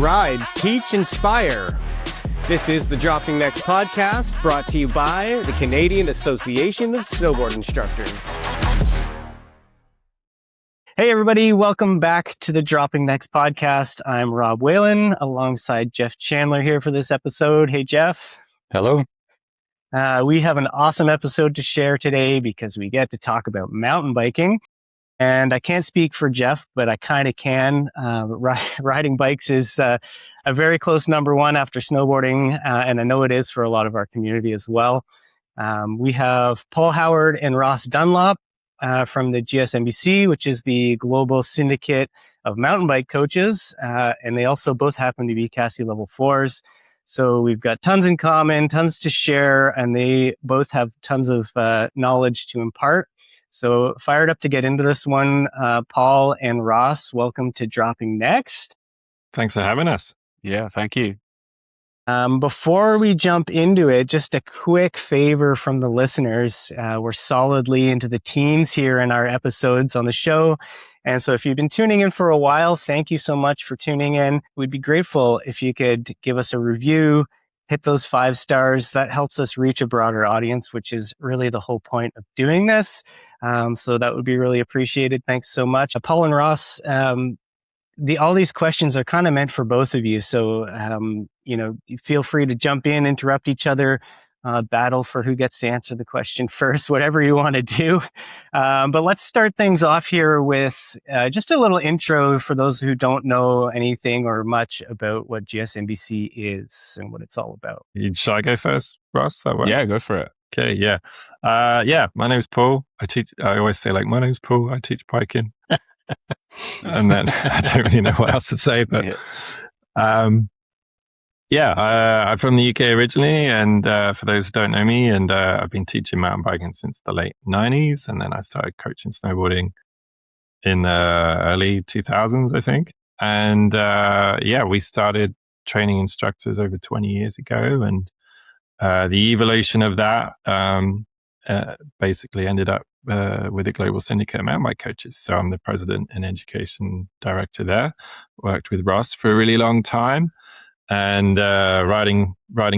ride, teach, inspire. This is the Dropping Next podcast, brought to you by the Canadian Association of Snowboard Instructors. Hey everybody, welcome back to the Dropping Next podcast. I'm Rob Whalen alongside Jeff Chandler here for this episode. Hey Jeff. Hello. We have an awesome episode to share today because we get to talk about mountain biking. And I can't speak for Jeff, but I kind of can. Riding bikes is a very close number one after snowboarding, and I know it is for a lot of our community as well. We have Paul Howard and Ross Dunlop from the GSMBC, which is the global syndicate of mountain bike coaches, and they also both happen to be CASI level 4s. So we've got tons in common, tons to share, and they both have tons of knowledge to impart. So fired up to get into this one. Paul and Ross, welcome to Dropping Next. Thanks for having us. Yeah, thank you. Before we jump into it, just a quick favor from the listeners. We're solidly into the teens here in our episodes on the show. And so if you've been tuning in for a while, thank you so much for tuning in. We'd be grateful if you could give us a review, hit those 5 stars. That helps us reach a broader audience, which is really the whole point of doing this. So that would be really appreciated. Thanks so much. Paul and Ross, all these questions are kind of meant for both of you. So, feel free to jump in, interrupt each other, battle for who gets to answer the question first, whatever you want to do. But let's start things off here with just a little intro for those who don't know anything or much about what GSMBC is and what it's all about. Should I go first, Ross? That way? Yeah, go for it. Okay, yeah. My name's Paul. I always say, my name's Paul. I teach biking. And then I don't really know what else to say, but I'm from the UK originally, and for those who don't know me, and I've been teaching mountain biking since the late 90s, and then I started coaching snowboarding in the early 2000s, I think. And we started training instructors over 20 years ago, and the evolution of that basically ended up with a global syndicate of mountain bike coaches. So I'm the president and education director there. Worked with Ross for a really long time, and riding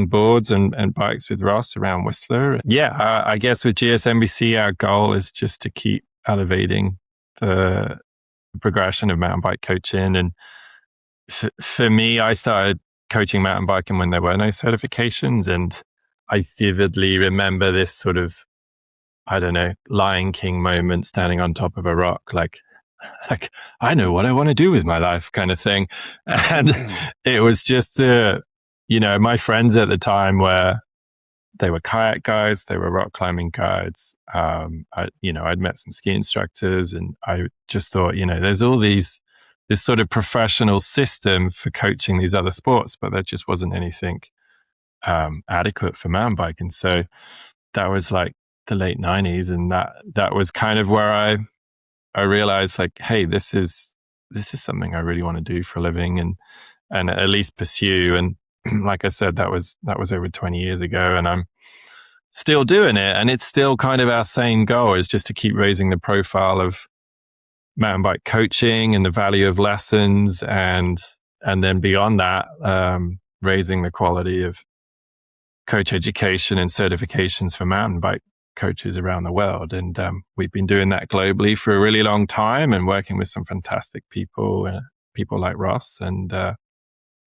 boards and bikes with Ross around Whistler. I guess with GSMBC, our goal is just to keep elevating the progression of mountain bike coaching. And for me, I started coaching mountain biking when there were no certifications, and I vividly remember this sort of, Lion King moment, standing on top of a rock, like I know what I want to do with my life kind of thing. And it was just, my friends at the time they were kayak guides, they were rock climbing guides. I'd met some ski instructors, and I just thought, there's all this sort of professional system for coaching these other sports, but there just wasn't anything adequate for mountain biking. So that was like the late 90s, and that was kind of where I realized, hey, this is something I really want to do for a living and at least pursue. And like I said, that was over 20 years ago, and I'm still doing it. And it's still kind of our same goal, is just to keep raising the profile of mountain bike coaching and the value of lessons, and then beyond that, raising the quality of coach education and certifications for mountain bike coaches around the world. And we've been doing that globally for a really long time, and working with some fantastic people like Ross, and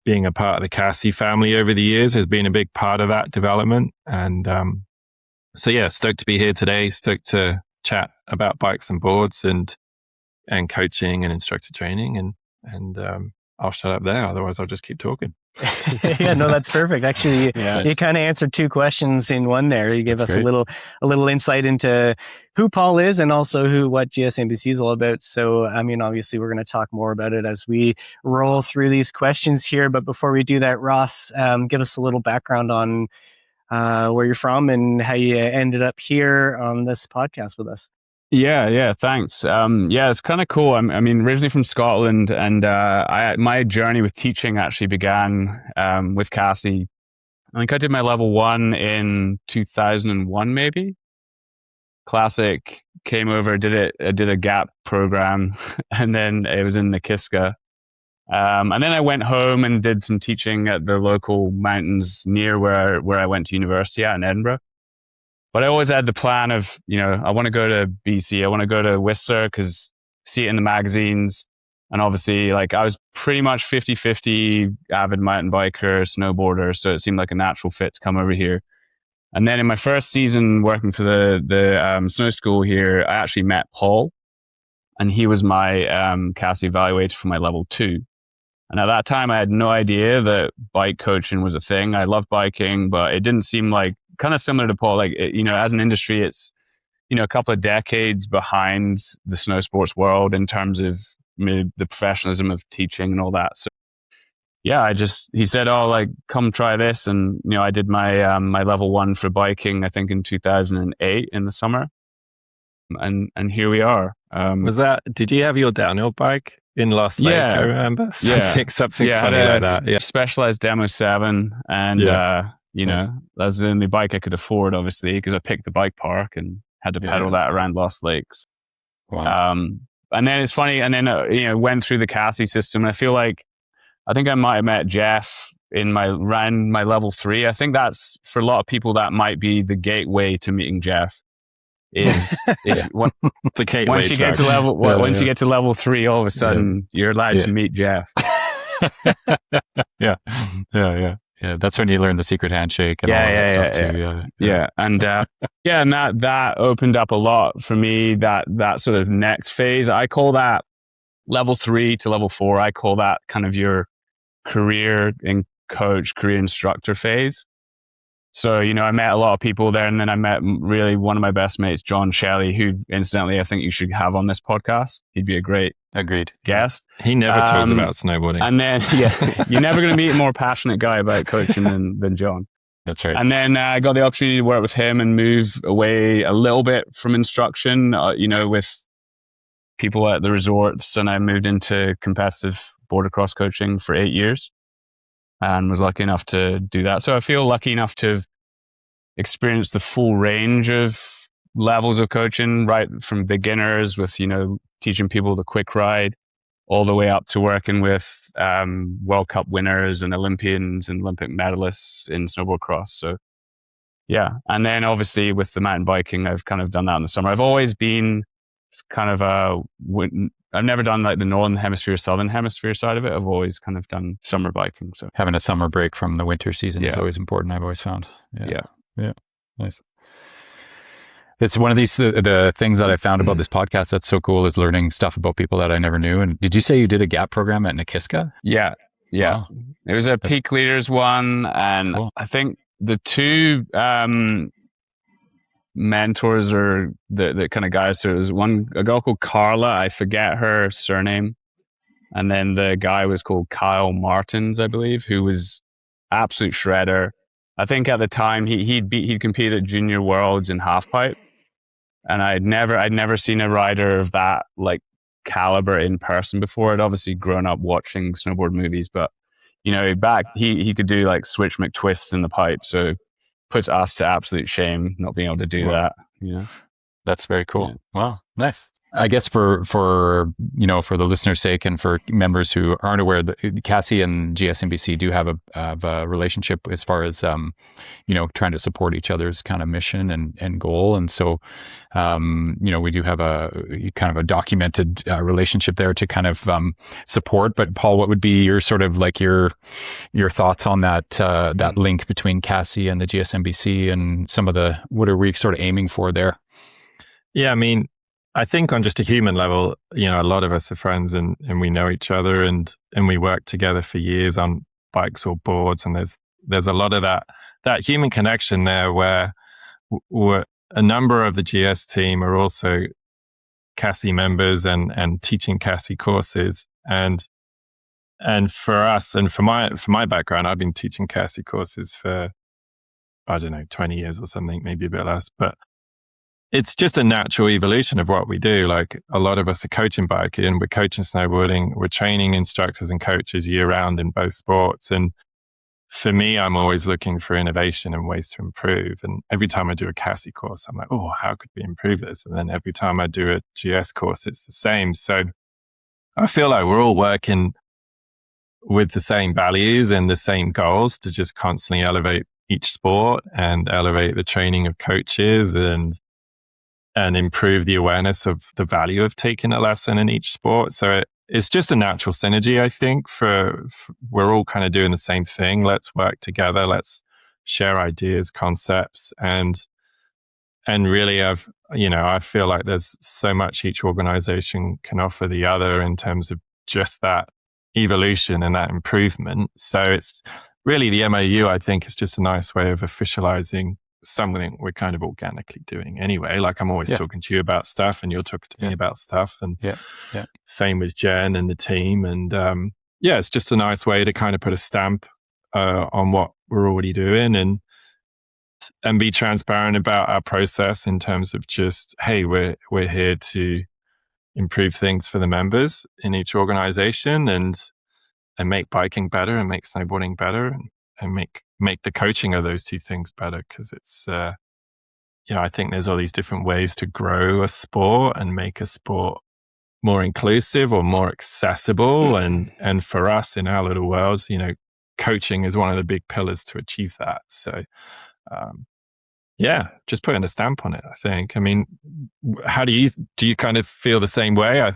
being a part of the CASI family over the years has been a big part of that development. And stoked to be here today, stoked to chat about bikes and boards and coaching and instructor training, and I'll shut up there, otherwise I'll just keep talking. Yeah, no, that's perfect. Actually, you kind of answered 2 questions in one there. You gave us a little insight into who Paul is, and also what GSMBC is all about. So, obviously we're going to talk more about it as we roll through these questions here. But before we do that, Ross, give us a little background on where you're from and how you ended up here on this podcast with us. Yeah, thanks. It's kind of cool. I'm originally from Scotland, and my journey with teaching actually began with CASI. I think I did my level 1 in 2001, maybe. Classic. Came over, did a gap program, and then it was in Nakiska. And then I went home and did some teaching at the local mountains near where I went to university at in Edinburgh. But I always had the plan of, I want to go to BC. I want to go to Whistler because see it in the magazines. And obviously, like, I was pretty much 50-50 avid mountain biker, snowboarder. So it seemed like a natural fit to come over here. And then in my first season working for the snow school here, I actually met Paul. And he was my CASI evaluator for my level 2. And at that time, I had no idea that bike coaching was a thing. I love biking, but it didn't seem like, kind of similar to Paul, like, as an industry, it's, a couple of decades behind the snow sports world in terms of the professionalism of teaching and all that. So yeah, he said, oh, like, come try this. And, I did my, my level 1 for biking, I think in 2008 in the summer. And here we are. Did you have your downhill bike in Lost Lake? Yeah, I remember something funny like that. Yeah, Specialized Demo 7, and that's the only bike I could afford, obviously, because I picked the bike park and had to pedal that around Lost Lakes. Wow. And then it's funny, and then went through the CASI system. And I feel like I think I might have met Jeff in my level 3. I think that's, for a lot of people, that might be the gateway to meeting Jeff. Is once you get to level 3, all of a sudden you're allowed to meet Jeff. Yeah. That's when you learn the secret handshake and all that stuff too. Yeah. And and that opened up a lot for me. That sort of next phase, I call that level 3 to level 4. I call that kind of your career instructor phase. So, I met a lot of people there, and then I met really one of my best mates, John Shelley, who, incidentally, I think you should have on this podcast. He'd be a great guest. He never talks about snowboarding. And then, you're never going to meet a more passionate guy about coaching than John. That's right. And then I got the opportunity to work with him and move away a little bit from instruction, with people at the resorts. And I moved into competitive border cross coaching for 8 years. And was lucky enough to do that. So I feel lucky enough to have experienced the full range of levels of coaching, right from beginners with, teaching people the quick ride, all the way up to working with World Cup winners and Olympians and Olympic medalists in snowboard cross. So yeah. And then obviously with the mountain biking, I've kind of done that in the summer. I've always been kind of I've never done like the northern hemisphere, southern hemisphere side of it. I've always kind of done summer biking. So having a summer break from the winter season is always important. I've always found. Yeah. Nice. It's one of these, the things that I found about this podcast that's so cool is learning stuff about people that I never knew. And did you say you did a GAP program at Nakiska? Yeah. Wow. It was a peak leaders one. And cool. I think the two, mentors or the kind of guys. So there was a girl called Carla, I forget her surname, and then the guy was called Kyle Martins, I believe, who was absolute shredder. I think at the time he'd competed at Junior Worlds in halfpipe, and I'd never seen a rider of that like caliber in person before. I'd obviously grown up watching snowboard movies, but back he could do like switch McTwists in the pipe, so puts us to absolute shame not being able to do that. That's very cool. Yeah. Wow, nice. I guess for the listener's sake and for members who aren't aware, that CASI and GSMBC do have a relationship as far as trying to support each other's kind of mission and goal. And so we do have a kind of a documented relationship there to kind of support. But Paul, what would be your sort of like your thoughts on that link between CASI and the GSMBC and some of what are we sort of aiming for there? Yeah, I mean, I think on just a human level, a lot of us are friends and we know each other and we work together for years on bikes or boards. And there's a lot of that human connection there where a number of the GS team are also CASI members and teaching CASI courses. And for us and for my background, I've been teaching CASI courses for, 20 years or something, maybe a bit less, but it's just a natural evolution of what we do. Like a lot of us are coaching biking, we're coaching snowboarding, we're training instructors and coaches year round in both sports. And for me, I'm always looking for innovation and ways to improve. And every time I do a CASI course, I'm like, oh, how could we improve this? And then every time I do a GS course, it's the same. So I feel like we're all working with the same values and the same goals to just constantly elevate each sport and elevate the training of coaches and improve the awareness of the value of taking a lesson in each sport. So it's just a natural synergy, I think, for we're all kind of doing the same thing. Let's work together. Let's share ideas, concepts, and really I feel like there's so much each organization can offer the other in terms of just that evolution and that improvement. So it's really the MOU, I think, is just a nice way of officializing something we're kind of organically doing anyway. Like I'm always talking to you about stuff and you're talking to me about stuff, and same with Jen and the team. And it's just a nice way to kind of put a stamp on what we're already doing and be transparent about our process in terms of just, hey, we're here to improve things for the members in each organization and make biking better and make snowboarding better and make the coaching of those two things better. Because it's, I think there's all these different ways to grow a sport and make a sport more inclusive or more accessible. And for us in our little worlds, coaching is one of the big pillars to achieve that. So, just putting a stamp on it, I think. I mean, how do you kind of feel the same way?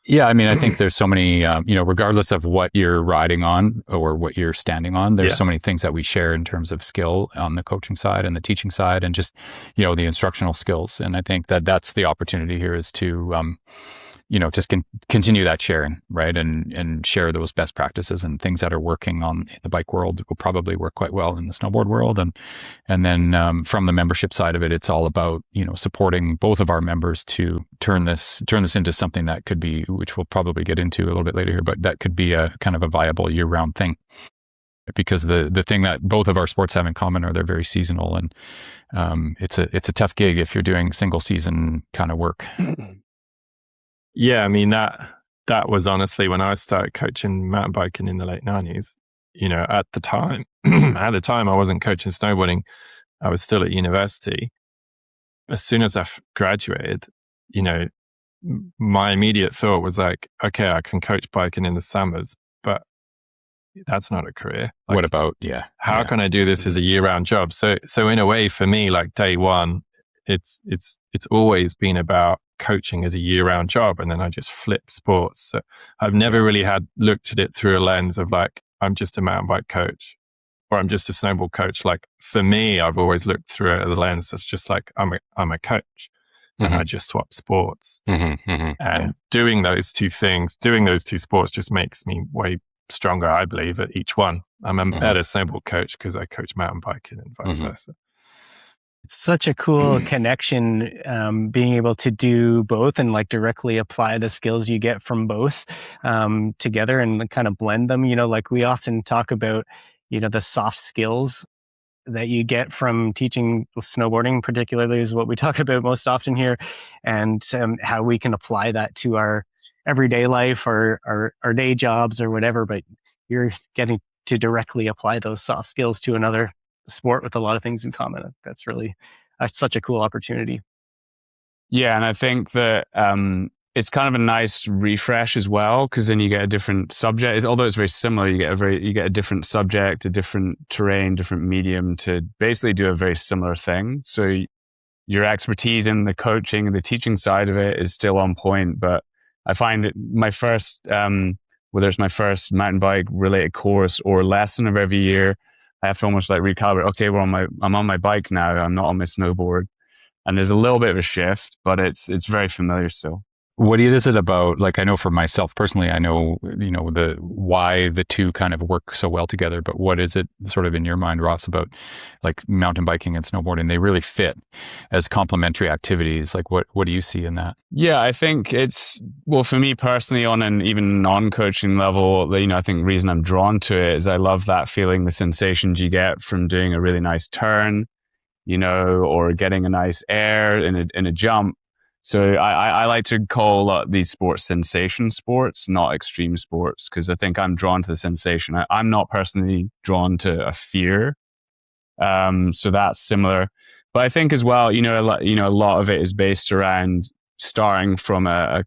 Yeah, I mean, I think there's so many, regardless of what you're riding on or what you're standing on, there's so many things that we share in terms of skill on the coaching side and the teaching side and just, the instructional skills. And I think that that's the opportunity here is to, just continue that sharing, right? And share those best practices and things that are working on the bike world will probably work quite well in the snowboard world. And then from the membership side of it, it's all about, supporting both of our members to turn this into something that could be, which we'll probably get into a little bit later here, but that could be a kind of a viable year-round thing. Because the thing that both of our sports have in common are they're very seasonal, and it's a tough gig if you're doing single season kind of work. Yeah, I mean, that was honestly when I started coaching mountain biking in the late 90s, at the time I wasn't coaching snowboarding. I was still at university. As soon as I graduated, my immediate thought was like, okay, I can coach biking in the summers, but that's not a career. Like, what about, how can I do this as a year-round job? So in a way, for me, like day one, it's always been about coaching as a year-round job, and then I just flipped sports. So I've never really looked at it through a lens of like, I'm just a mountain bike coach or I'm just a snowboard coach. Like for me, I've always looked through it as a lens that's just like, I'm a coach and I just swap sports. And doing those two sports just makes me way stronger, I believe, at each one. I'm a better snowboard coach because I coach mountain biking and vice versa. It's such a cool connection, being able to do both and like directly apply the skills you get from both together and kind of blend them. Like we often talk about, the soft skills that you get from teaching snowboarding, particularly, is what we talk about most often here, and how we can apply that to our everyday life or our day jobs or whatever. But you're getting to directly apply those soft skills to another sport with a lot of things in common. That's really such a cool opportunity. Yeah, and I think that it's kind of a nice refresh as well, because then you get a different subject. Although it's very similar, you get a different subject, a different terrain, different medium to basically do a very similar thing. So your expertise in the coaching and the teaching side of it is still on point. But I find that my first, whether it's my first mountain bike related course or lesson of every year, I have to almost like recalibrate. Okay, I'm on my bike now. I'm not on my snowboard, and there's a little bit of a shift, but it's very familiar still. What is it about? Like, I know for myself personally, I know the why the two kind of work so well together. But what is it sort of in your mind, Ross, about like mountain biking and snowboarding? They really fit as complementary activities. Like, what do you see in that? Yeah, I think for me personally, on an even non-coaching level, I think the reason I'm drawn to it is I love that feeling, the sensations you get from doing a really nice turn, or getting a nice air in a jump. So I like to call these sports sensation sports, not extreme sports, because I think I'm drawn to the sensation. I'm not personally drawn to a fear. So that's similar. But I think as well, a lot of it is based around starting from a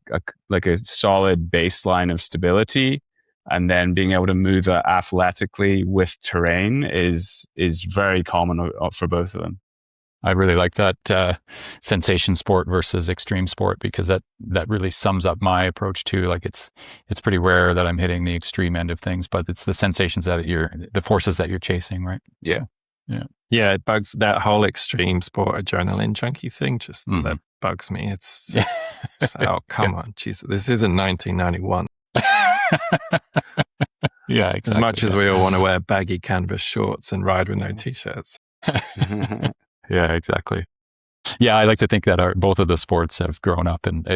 solid baseline of stability And then being able to move it athletically with terrain is very common for both of them. I really like that sensation sport versus extreme sport, because that really sums up my approach too. Like it's pretty rare that I'm hitting the extreme end of things, but it's the sensations that the forces that you're chasing, right? Yeah. So, yeah, it bugs that whole extreme sport adrenaline junkie thing. Just that bugs me. It's just, oh, come on, Jesus, this isn't 1991. Yeah, exactly. As much as we all want to wear baggy canvas shorts and ride with no t-shirts. Yeah, exactly. Yeah, I like to think that both of the sports have grown up, and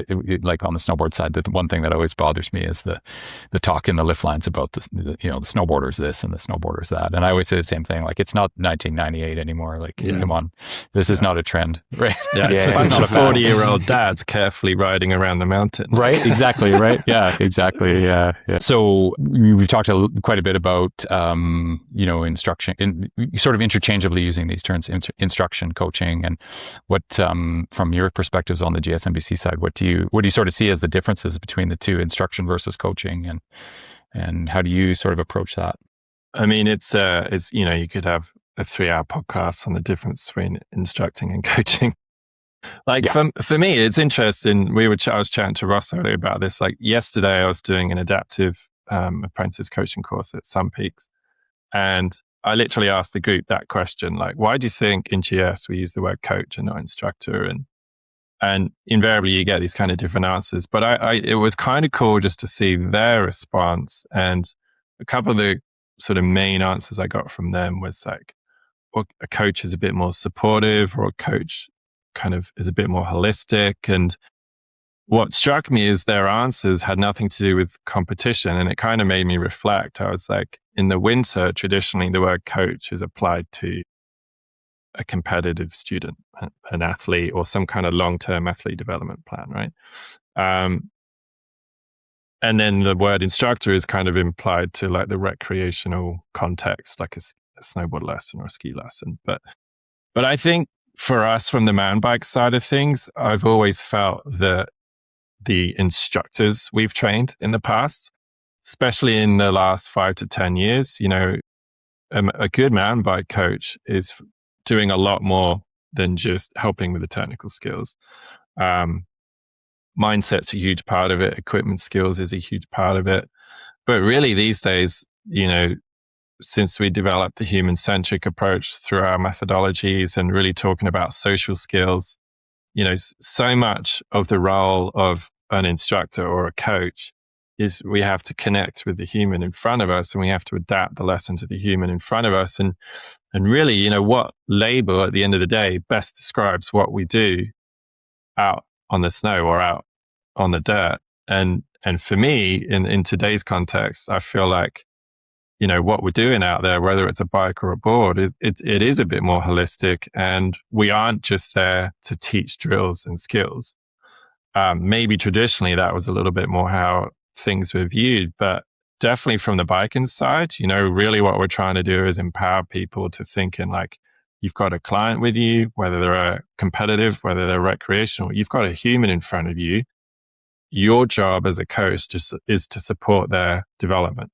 like on the snowboard side, the one thing that always bothers me is the talk in the lift lines about the snowboarders this and the snowboarders that, and I always say the same thing. Like, it's not 1998 anymore. Like, come on, this is not a trend, right? Yeah, it's a bunch of 40-year-old dads carefully riding around the mountain, right? Exactly, right? Yeah, exactly. Yeah. So we've talked quite a bit about instruction, sort of interchangeably using these terms, instruction, coaching, and what, from your perspectives on the GSMBC side, what do you sort of see as the differences between the two, instruction versus coaching, and how do you sort of approach that? I mean, it's you could have a 3-hour podcast on the difference between instructing and coaching. Like, for me, it's interesting. I was chatting to Ross earlier about this. Like, yesterday, I was doing an adaptive apprentice coaching course at Sun Peaks, and I literally asked the group that question, like, why do you think in GS we use the word coach and not instructor? And invariably you get these kind of different answers. But it was kind of cool just to see their response. And a couple of the sort of main answers I got from them was like, well, a coach is a bit more supportive, or a coach kind of is a bit more holistic. And what struck me is their answers had nothing to do with competition. And it kind of made me reflect. I was like, in the winter, traditionally, the word coach is applied to a competitive student, an athlete, or some kind of long-term athlete development plan, right? And then the word instructor is kind of implied to like the recreational context, like a snowboard lesson or a ski lesson. But I think for us, from the mountain bike side of things, I've always felt that the instructors we've trained in the past, especially in the last 5 to 10 years, a good mountain bike coach is doing a lot more than just helping with the technical skills. Mindset's a huge part of it. Equipment skills is a huge part of it. But really these days, since we developed the human-centric approach through our methodologies and really talking about social skills, so much of the role of an instructor or a coach is we have to connect with the human in front of us, and we have to adapt the lesson to the human in front of us. And really, what label at the end of the day best describes what we do out on the snow or out on the dirt. And for me, in today's context, I feel like, what we're doing out there, whether it's a bike or a board, it is a bit more holistic, and we aren't just there to teach drills and skills. Maybe traditionally that was a little bit more how things were viewed, but definitely from the biking side, really what we're trying to do is empower people to think in like, you've got a client with you, whether they're competitive, whether they're recreational, you've got a human in front of you. Your job as a coach is to support their development.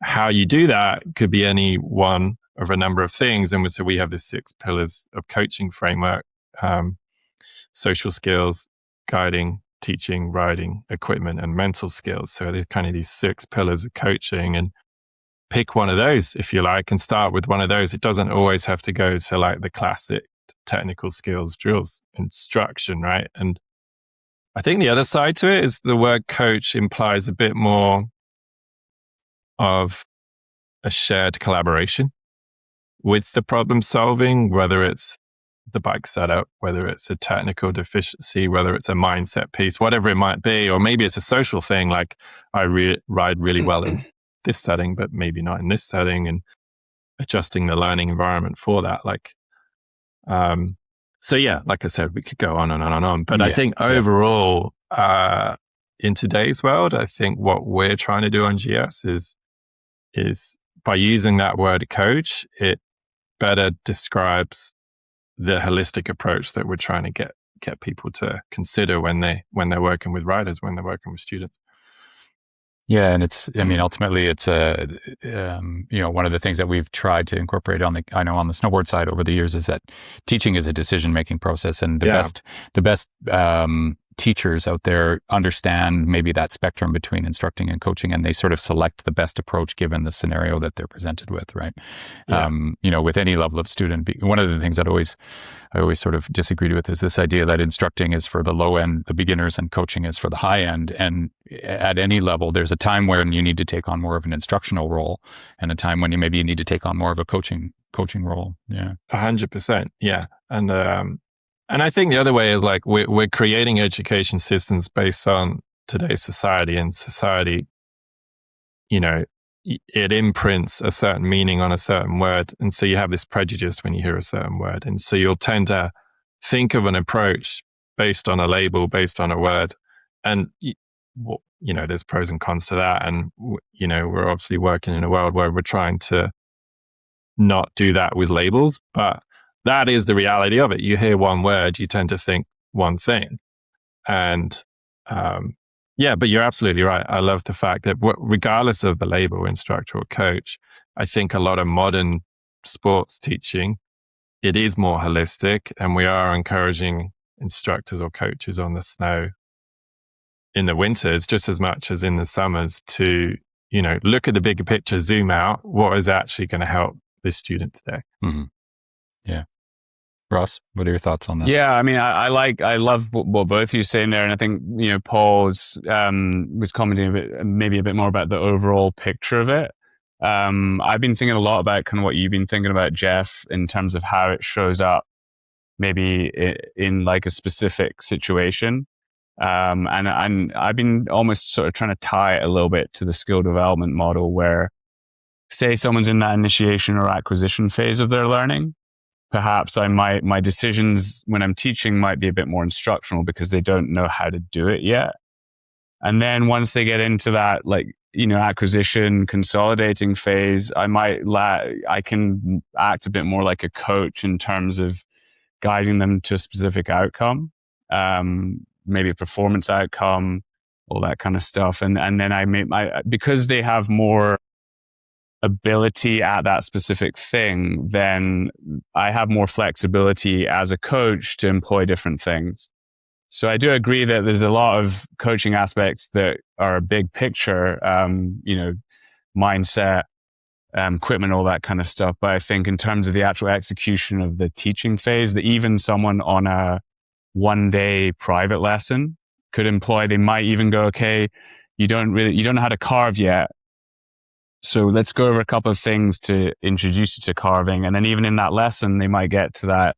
How you do that could be any one of a number of things. And so we have the 6 pillars of coaching framework: social skills, guiding, teaching, riding, equipment, and mental skills. So there's kind of these 6 pillars of coaching, and pick one of those if you like and start with one of those. It doesn't always have to go to like the classic technical skills, drills, instruction, right? And I think the other side to it is the word coach implies a bit more of a shared collaboration with the problem solving, whether it's the bike setup, whether it's a technical deficiency, whether it's a mindset piece, whatever it might be, or maybe it's a social thing, like I ride really well in this setting, but maybe not in this setting, and adjusting the learning environment for that. So yeah, like I said, we could go on and on and on, but I think overall, in today's world, I think what we're trying to do on GS is by using that word coach, it better describes the holistic approach that we're trying to get people to consider when they're working with riders, when they're working with students. Yeah, and ultimately it's one of the things that we've tried to incorporate on the snowboard side over the years is that teaching is a decision-making process, and the best teachers out there understand maybe that spectrum between instructing and coaching, and they sort of select the best approach given the scenario that they're presented with, right? Yeah. With any level of student. One of the things that I always sort of disagreed with is this idea that instructing is for the low end, the beginners, and coaching is for the high end. And at any level, there's a time when you need to take on more of an instructional role, and a time when you need to take on more of a coaching role. Yeah, 100%. Yeah, and I think the other way is like we're creating education systems based on today's society, and society, it imprints a certain meaning on a certain word. And so you have this prejudice when you hear a certain word. And so you'll tend to think of an approach based on a label, based on a word. And, there's pros and cons to that. And, we're obviously working in a world where we're trying to not do that with labels, but that is the reality of it. You hear one word, you tend to think one thing. And, but you're absolutely right. I love the fact that regardless of the label, instructor or coach, I think a lot of modern sports teaching, it is more holistic, and we are encouraging instructors or coaches on the snow in the winters just as much as in the summers to, look at the bigger picture, zoom out, what is actually going to help this student today. Mm-hmm. Yeah. Ross, what are your thoughts on this? Yeah, I mean, I love what both of you are saying there, and I think Paul was commenting maybe a bit more about the overall picture of it. I've been thinking a lot about kind of what you've been thinking about, Jeff, in terms of how it shows up, maybe in like a specific situation, and I've been almost sort of trying to tie it a little bit to the skill development model, where say someone's in that initiation or acquisition phase of their learning. Perhaps my decisions when I'm teaching might be a bit more instructional because they don't know how to do it yet. And then once they get into that, acquisition, consolidating phase, I can act a bit more like a coach in terms of guiding them to a specific outcome, maybe a performance outcome, all that kind of stuff. And then because they have more ability at that specific thing, then I have more flexibility as a coach to employ different things. So I do agree that there's a lot of coaching aspects that are a big picture, mindset, equipment, all that kind of stuff. But I think in terms of the actual execution of the teaching phase, that even someone on a 1-day private lesson could employ, they might even go, okay, you don't know how to carve yet. So let's go over a couple of things to introduce you to carving. And then even in that lesson, they might get to that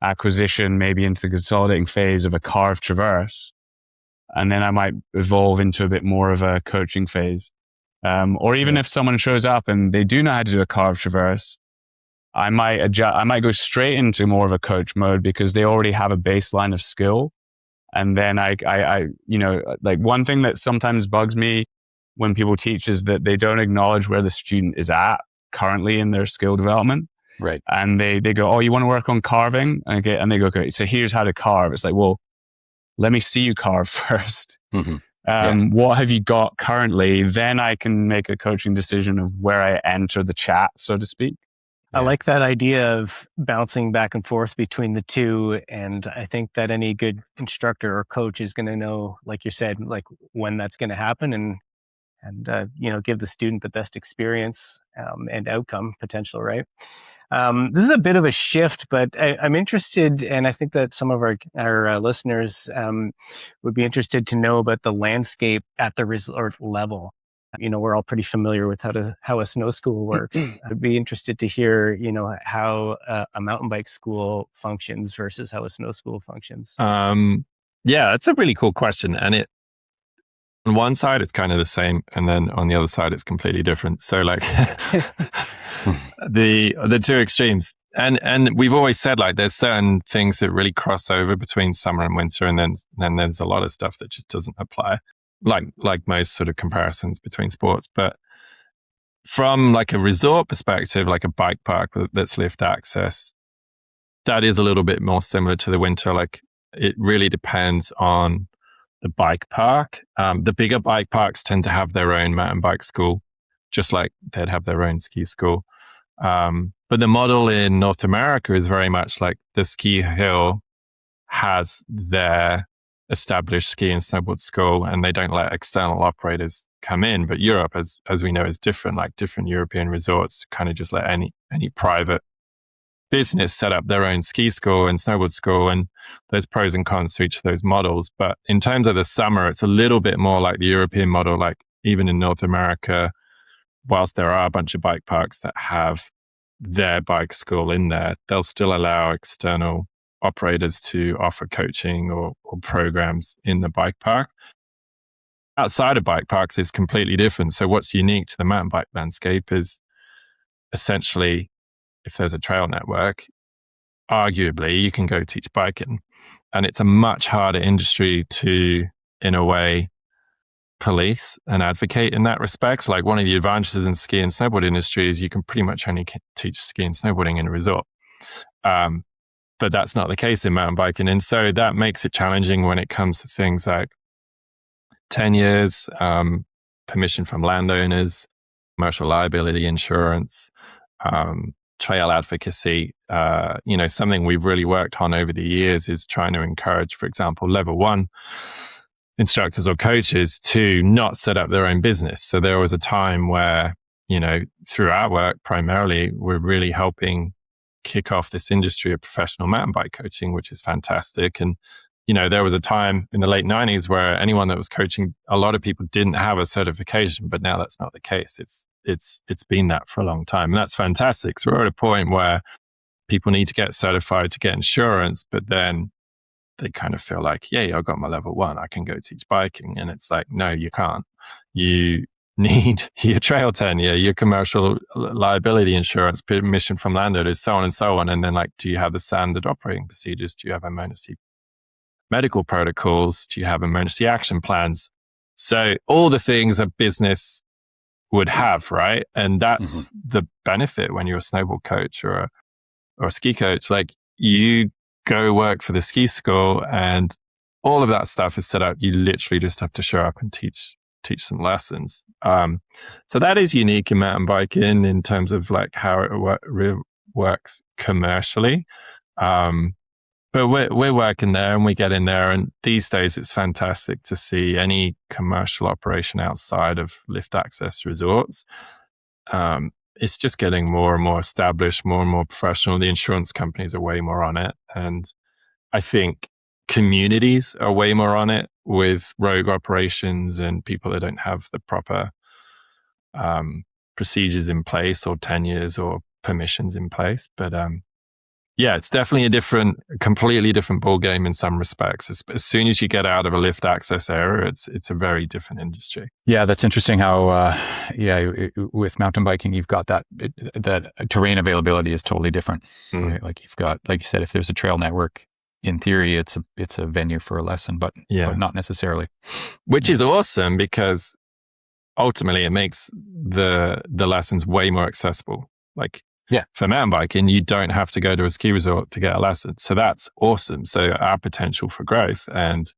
acquisition, maybe into the consolidating phase of a carve traverse. And then I might evolve into a bit more of a coaching phase. Or even if someone shows up and they do know how to do a carve traverse, I might go straight into more of a coach mode because they already have a baseline of skill. And then one thing that sometimes bugs me when people teach is that they don't acknowledge where the student is at currently in their skill development. Right. And they go, oh, you want to work on carving? Okay. And they go, okay, so here's how to carve. It's like, well, let me see you carve first. Mm-hmm. What have you got currently? Then I can make a coaching decision of where I enter the chat, so to speak. I like that idea of bouncing back and forth between the two. And I think that any good instructor or coach is going to know, like you said, like when that's going to happen and give the student the best experience and outcome potential, right? This is a bit of a shift, but I'm interested, and I think that some of our listeners would be interested to know about the landscape at the resort level. We're all pretty familiar with how a snow school works. I'd be interested to hear, how a mountain bike school functions versus how a snow school functions. That's a really cool question. And on one side, it's kind of the same. And then on the other side, it's completely different. So like the two extremes. And we've always said like there's certain things that really cross over between summer and winter. And then there's a lot of stuff that just doesn't apply. Like most sort of comparisons between sports. But from like a resort perspective, like a bike park that's lift access, that is a little bit more similar to the winter. Like it really depends on bike park. The bigger bike parks tend to have their own mountain bike school, just like they'd have their own ski school. But the model in North America is very much like the ski hill has their established ski and snowboard school, and they don't let external operators come in. But Europe, as we know, is different. Like different European resorts kind of just let any private business set up their own ski school and snowboard school, and there's pros and cons to each of those models. But in terms of the summer, it's a little bit more like the European model. Like even in North America, whilst there are a bunch of bike parks that have their bike school in there, they'll still allow external operators to offer coaching or programs in the bike park. Outside of bike parks, it's completely different. So what's unique to the mountain bike landscape is essentially, if there's a trail network, arguably you can go teach biking. And it's a much harder industry to, in a way, police and advocate in that respect. Like one of the advantages in the ski and snowboard industry is you can pretty much only teach ski and snowboarding in a resort. But that's not the case in mountain biking. And so that makes it challenging when it comes to things like 10 years, permission from landowners, commercial liability insurance, trail advocacy. Something we've really worked on over the years is trying to encourage, for example, level 1 instructors or coaches to not set up their own business. So there was a time where, through our work, primarily, we're really helping kick off this industry of professional mountain bike coaching, which is fantastic. And, there was a time in the late 90s where anyone that was coaching, a lot of people didn't have a certification, but now that's not the case. It's been that for a long time. And that's fantastic. So we're at a point where people need to get certified to get insurance, but then they kind of feel like, yeah, I've got my level 1, I can go teach biking. And it's like, no, you can't. You need your trail tenure, your commercial liability insurance, permission from landowners, so on and so on. And then do you have the standard operating procedures? Do you have emergency medical protocols? Do you have emergency action plans? So all the things a business would have, right? And that's the benefit when you're a snowboard coach or a ski coach. Like you go work for the ski school and all of that stuff is set up. You literally just have to show up and teach some lessons. So that is unique in mountain biking in terms of how it works commercially. But we're working there and we get in there, and these days it's fantastic to see any commercial operation outside of lift access resorts. It's just getting more and more established, more and more professional. The insurance companies are way more on it. And I think communities are way more on it with rogue operations and people that don't have the proper procedures in place or tenures or permissions in place. But yeah, it's definitely a completely different ballgame in some respects. As soon as you get out of a lift access area, it's a very different industry. Yeah, that's interesting how, with mountain biking, you've got that terrain availability is totally different. Right? Like you've got, like you said, if there's a trail network, in theory, it's a venue for a lesson, but not necessarily. Which is awesome because ultimately it makes the lessons way more accessible. For mountain biking, you don't have to go to a ski resort to get a lesson. So that's awesome. So our potential for growth and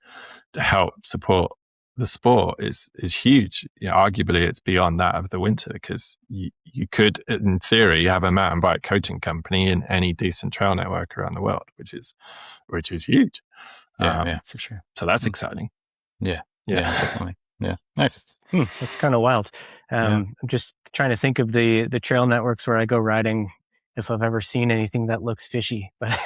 to help support the sport is huge. Arguably, it's beyond that of the winter because you could, in theory, have a mountain bike coaching company in any decent trail network around the world, which is huge. Yeah, for sure. So that's exciting. Yeah, definitely. Yeah, nice. That's kind of wild. I'm just trying to think of the trail networks where I go riding, if I've ever seen anything that looks fishy, but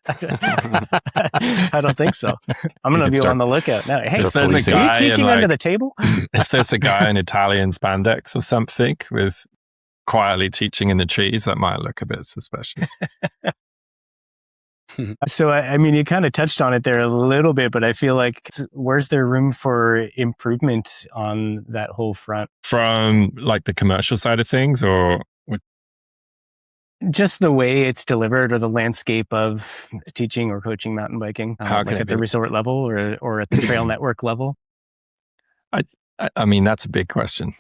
I don't think so. I'm going to be on the lookout now. Hey, if there's a guy are you teaching under the table? If there's a guy in Italian spandex or something with quietly teaching in the trees, that might look a bit suspicious. So, I mean, you kind of touched on it there a little bit, but I feel like where's there room for improvement on that whole front? From the commercial side of things or? Just the way it's delivered or the landscape of teaching or coaching mountain biking, at the resort level or at the trail network level? I mean, that's a big question.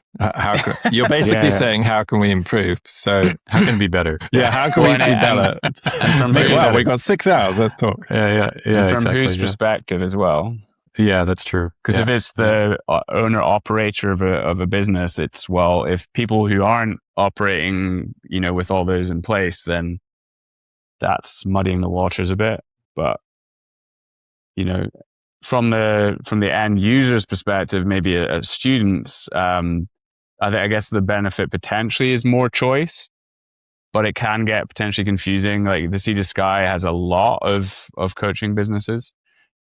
You're basically saying, how can we improve? So how can it be better? Yeah, how can we be better? We got 6 hours. Let's talk. Yeah. And from whose perspective as well? Yeah, that's true. Because if it's the owner operator of a business, it's, well, if people who aren't operating, with all those in place, then that's muddying the waters a bit. But, from the end user's perspective, maybe as students, I guess the benefit potentially is more choice, but it can get potentially confusing. Like the Sea to Sky has a lot of coaching businesses.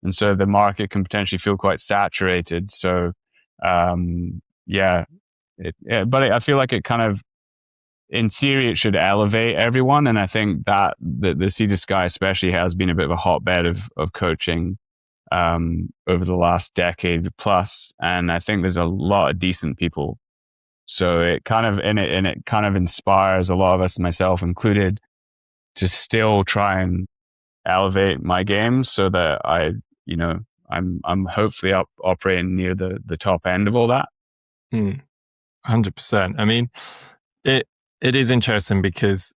And so the market can potentially feel quite saturated. So, but I feel like it kind of, in theory, it should elevate everyone. And I think that the Sea to Sky especially has been a bit of a hotbed of coaching over the last decade plus. And I think there's a lot of decent people. So it kind of inspires a lot of us, myself included, to still try and elevate my game so that I'm hopefully operating near the top end of all that. 100%. I mean, it is interesting because,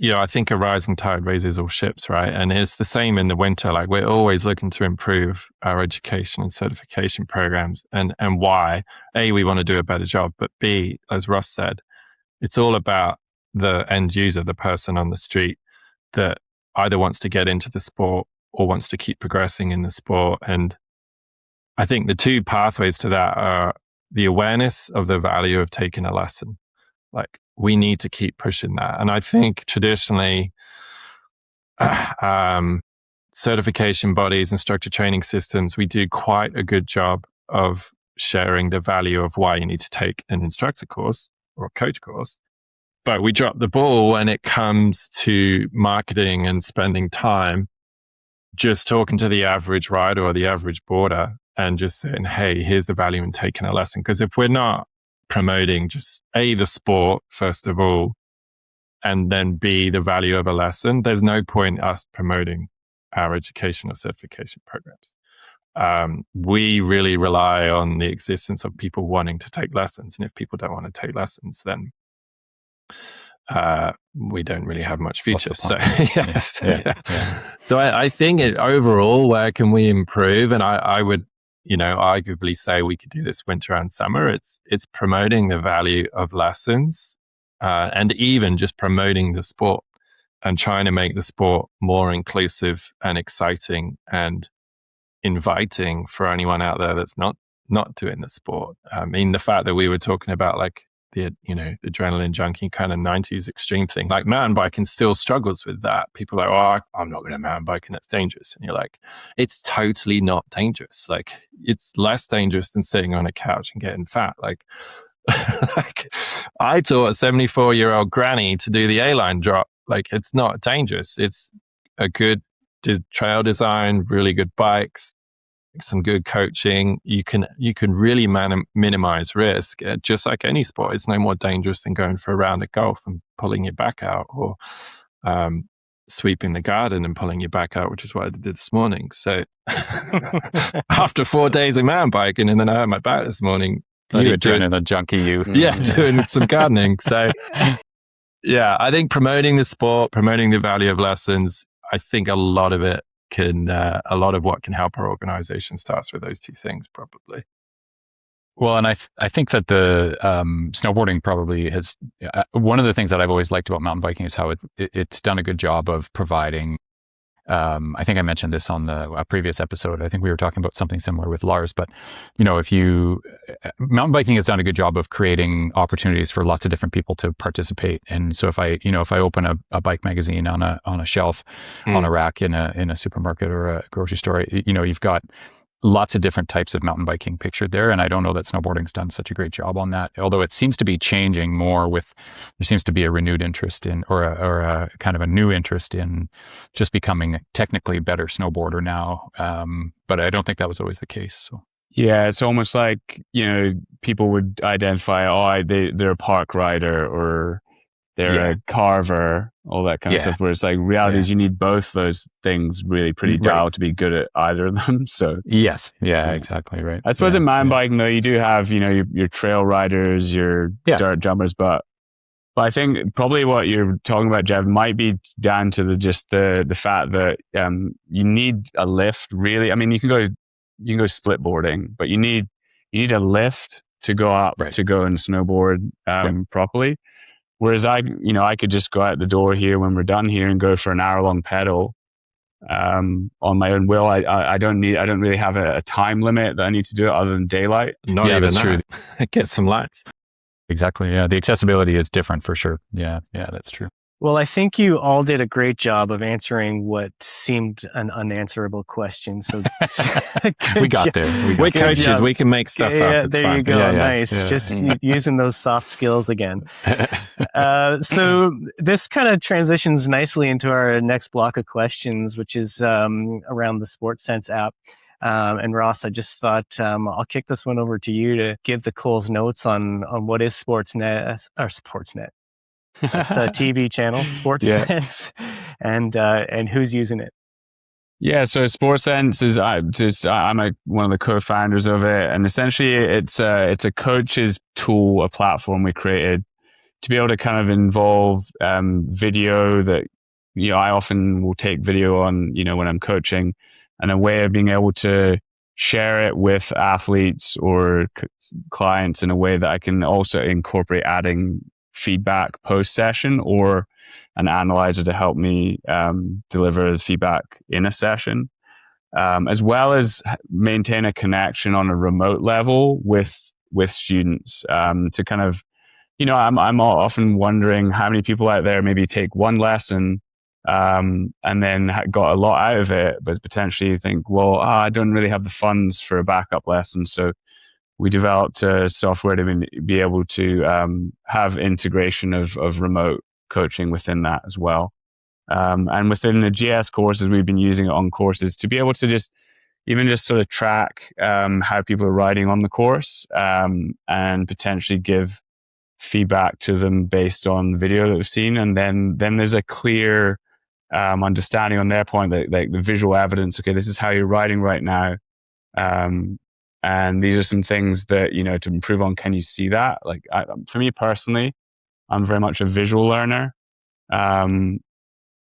I think a rising tide raises all ships, right? And it's the same in the winter. Like we're always looking to improve our education and certification programs, and why? A, we want to do a better job, but B, as Ross said, it's all about the end user, the person on the street that either wants to get into the sport or wants to keep progressing in the sport. And I think the two pathways to that are the awareness of the value of taking a lesson. Like we need to keep pushing that. And I think traditionally, certification bodies and structured training systems, we do quite a good job of sharing the value of why you need to take an instructor course or a coach course. But we drop the ball when it comes to marketing and spending time just talking to the average rider or the average boarder and just saying, hey, here's the value in taking a lesson. Because if we're not promoting just A, the sport, first of all, and then B, the value of a lesson, there's no point us promoting our education or certification programs. We really rely on the existence of people wanting to take lessons. And if people don't want to take lessons, then we don't really have much future. So, yes. Yeah. So I think overall, where can we improve? And I would, arguably say we could do this winter and summer. It's promoting the value of lessons, and even just promoting the sport and trying to make the sport more inclusive and exciting and inviting for anyone out there that's not doing the sport. I mean, the fact that we were talking about like the adrenaline junkie kind of 90s extreme thing, like mountain biking still struggles with that. People are like, I'm not going to mountain bike and it's dangerous. And you're like, it's totally not dangerous. Like it's less dangerous than sitting on a couch and getting fat. Like, like I taught a 74-year-old granny to do the A-line drop. Like it's not dangerous. It's a good trail design, really good bikes, some good coaching. You can really minimize risk. Just like any sport, it's no more dangerous than going for a round of golf and pulling your back out, or sweeping the garden and pulling your back out, which is what I did this morning. So after 4 days of mountain biking, and then I hurt my back this morning. You adrenaline junkie, you. Yeah, doing some gardening. So yeah, I think promoting the sport, promoting the value of lessons, I think a lot of what can help our organization starts with those two things, probably. Well, and I think that the snowboarding probably has one of the things that I've always liked about mountain biking is how it's done a good job of providing. I think I mentioned this on a previous episode. I think we were talking about something similar with Lars, but mountain biking has done a good job of creating opportunities for lots of different people to participate. And so if I open a bike magazine on a shelf, on a rack in a supermarket or a grocery store, you've got lots of different types of mountain biking pictured there. And I don't know that snowboarding's done such a great job on that, although it seems to be changing more there seems to be a renewed interest in, or a kind of a new interest in just becoming a technically better snowboarder now. But I don't think that was always the case. So. Yeah, it's almost like, people would identify, they're a park rider, or they're a carver, all that kind of stuff, where it's like reality is you need both those things really pretty dialed to be good at either of them. So yes. Yeah, exactly. Right. I suppose in mountain biking though, you do have, your trail riders, your dirt jumpers, but I think probably what you're talking about, Jeff, might be down to the fact that you need a lift, really. I mean, you can go you can go split boarding, but you need a lift to go up to go and snowboard properly. Whereas I could just go out the door here when we're done here and go for an hour-long pedal on my own will. I don't really have a time limit that I need to do it other than daylight. That's true. Get some lights. Exactly. Yeah. The accessibility is different for sure. Yeah. Yeah, that's true. Well, I think you all did a great job of answering what seemed an unanswerable question. So we got there. We're coaches. Job. We can make stuff up. It's there fine. you go. Yeah, nice. yeah. Just using those soft skills again. So this kind of transitions nicely into our next block of questions, which is around the Sportsense app. And Ross, I just thought I'll kick this one over to you to give the Cole's notes on what is Sportsnet. It's a TV channel, Sportsense, and who's using it. Yeah, so Sportsense is I'm one of the co-founders of it, and essentially it's a coach's tool, a platform we created to be able to kind of involve video that I often will take video on when I'm coaching, and a way of being able to share it with athletes or clients in a way that I can also incorporate adding feedback post session or an analyzer to help me deliver feedback in a session, as well as maintain a connection on a remote level with students to kind of, I'm often wondering how many people out there maybe take one lesson and then got a lot out of it, but potentially think, well, I don't really have the funds for a backup lesson. So we developed software to be able to have integration of remote coaching within that as well. And within the GS courses, we've been using it on courses to be able to just sort of track how people are riding on the course and potentially give feedback to them based on video that we've seen. And then there's a clear understanding on their point that like the visual evidence, okay, this is how you're riding right now. And these are some things that, to improve on. Can you see that? Like for me personally, I'm very much a visual learner.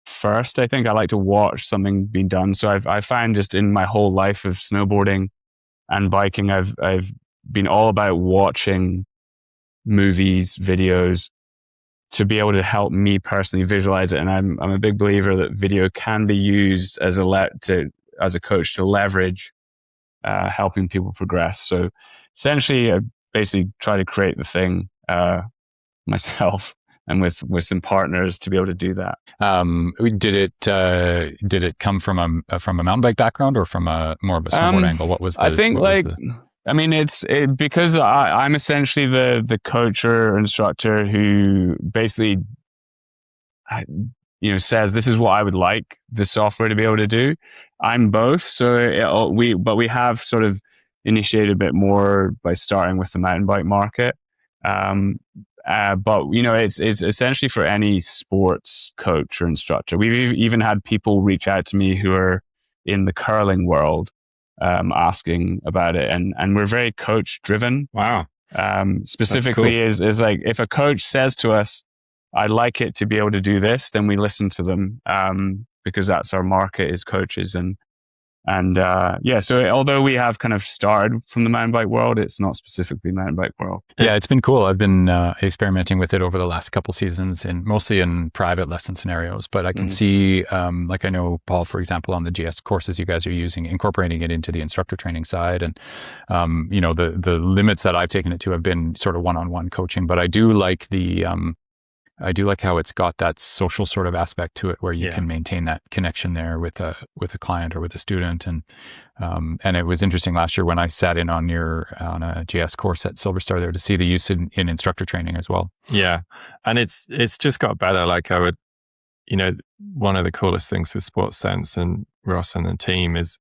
First, I think I like to watch something being done. So I find just in my whole life of snowboarding and biking, I've been all about watching movies, videos to be able to help me personally visualize it. And I'm a big believer that video can be used as a coach to leverage helping people progress. So essentially, I basically try to create the thing myself and with some partners to be able to do that. Did it come from a mountain bike background or from more of a snowboard angle? What was the, I think because I'm essentially the coach or instructor who basically says this is what I would like the software to be able to do. I'm both, so we have sort of initiated a bit more by starting with the mountain bike market. But it's essentially for any sports coach or instructor. We've even had people reach out to me who are in the curling world, asking about it, and we're very coach driven. Wow. Specifically cool. is like if a coach says to us, I'd like it to be able to do this, then we listen to them, because that's our market is coaches. So although we have kind of started from the mountain bike world, it's not specifically mountain bike world. Yeah, it's been cool. I've been experimenting with it over the last couple seasons, and mostly in private lesson scenarios. But I can see, like I know Paul, for example, on the GS courses you guys are using, incorporating it into the instructor training side, and the limits that I've taken it to have been sort of one-on-one coaching. But I do like how it's got that social sort of aspect to it, where you can maintain that connection there with a client or with a student. And it was interesting last year when I sat in on a GS course at Silverstar there to see the use in instructor training as well. Yeah, and it's just got better. Like I would, one of the coolest things with Sportsense and Ross and the team is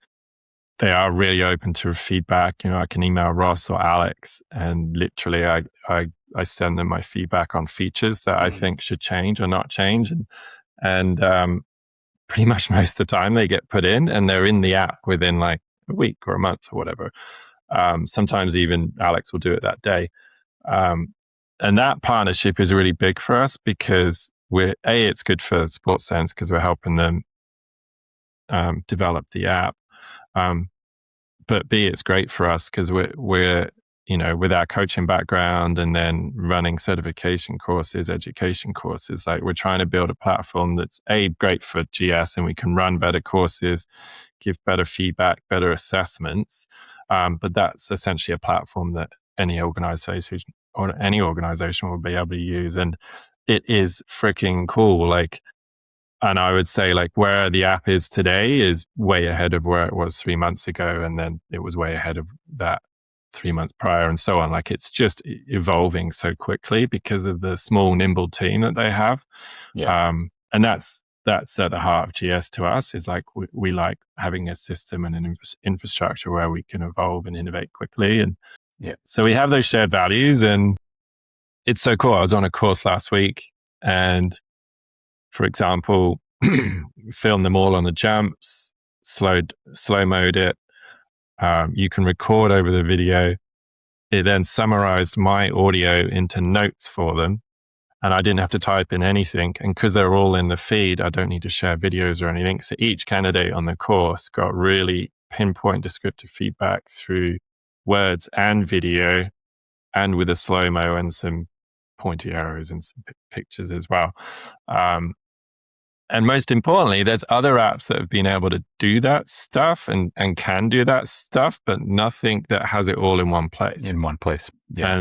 they are really open to feedback. I can email Ross or Alex, and literally I send them my feedback on features that I think should change or not change. And pretty much most of the time they get put in and they're in the app within like a week or a month or whatever. Sometimes even Alex will do it that day. And that partnership is really big for us because it's good for Sportsense because we're helping them develop the app. but B, it's great for us because we're with our coaching background and then running certification courses, education courses, like we're trying to build a platform that's great for GS, and we can run better courses, give better feedback, better assessments. But that's essentially a platform that any organization will be able to use. And it is freaking cool. Like, and I would say like where the app is today is way ahead of where it was 3 months ago. And then it was way ahead of that 3 months prior, and so on. Like, it's just evolving so quickly because of the small, nimble team that they have. And that's at the heart of GS to us, is like we like having a system and an infrastructure where we can evolve and innovate quickly. And so we have those shared values, and it's so cool. I was on a course last week, and for example, filmed them all on the jumps, slow-mode it. You can record over the video. It then summarized my audio into notes for them, and I didn't have to type in anything. And because they're all in the feed, I don't need to share videos or anything. So each candidate on the course got really pinpoint descriptive feedback through words and video, and with a slow-mo and some pointy arrows and some pictures as well. And most importantly, there's other apps that have been able to do that stuff and can do that stuff, but nothing that has it all in one place. Yeah.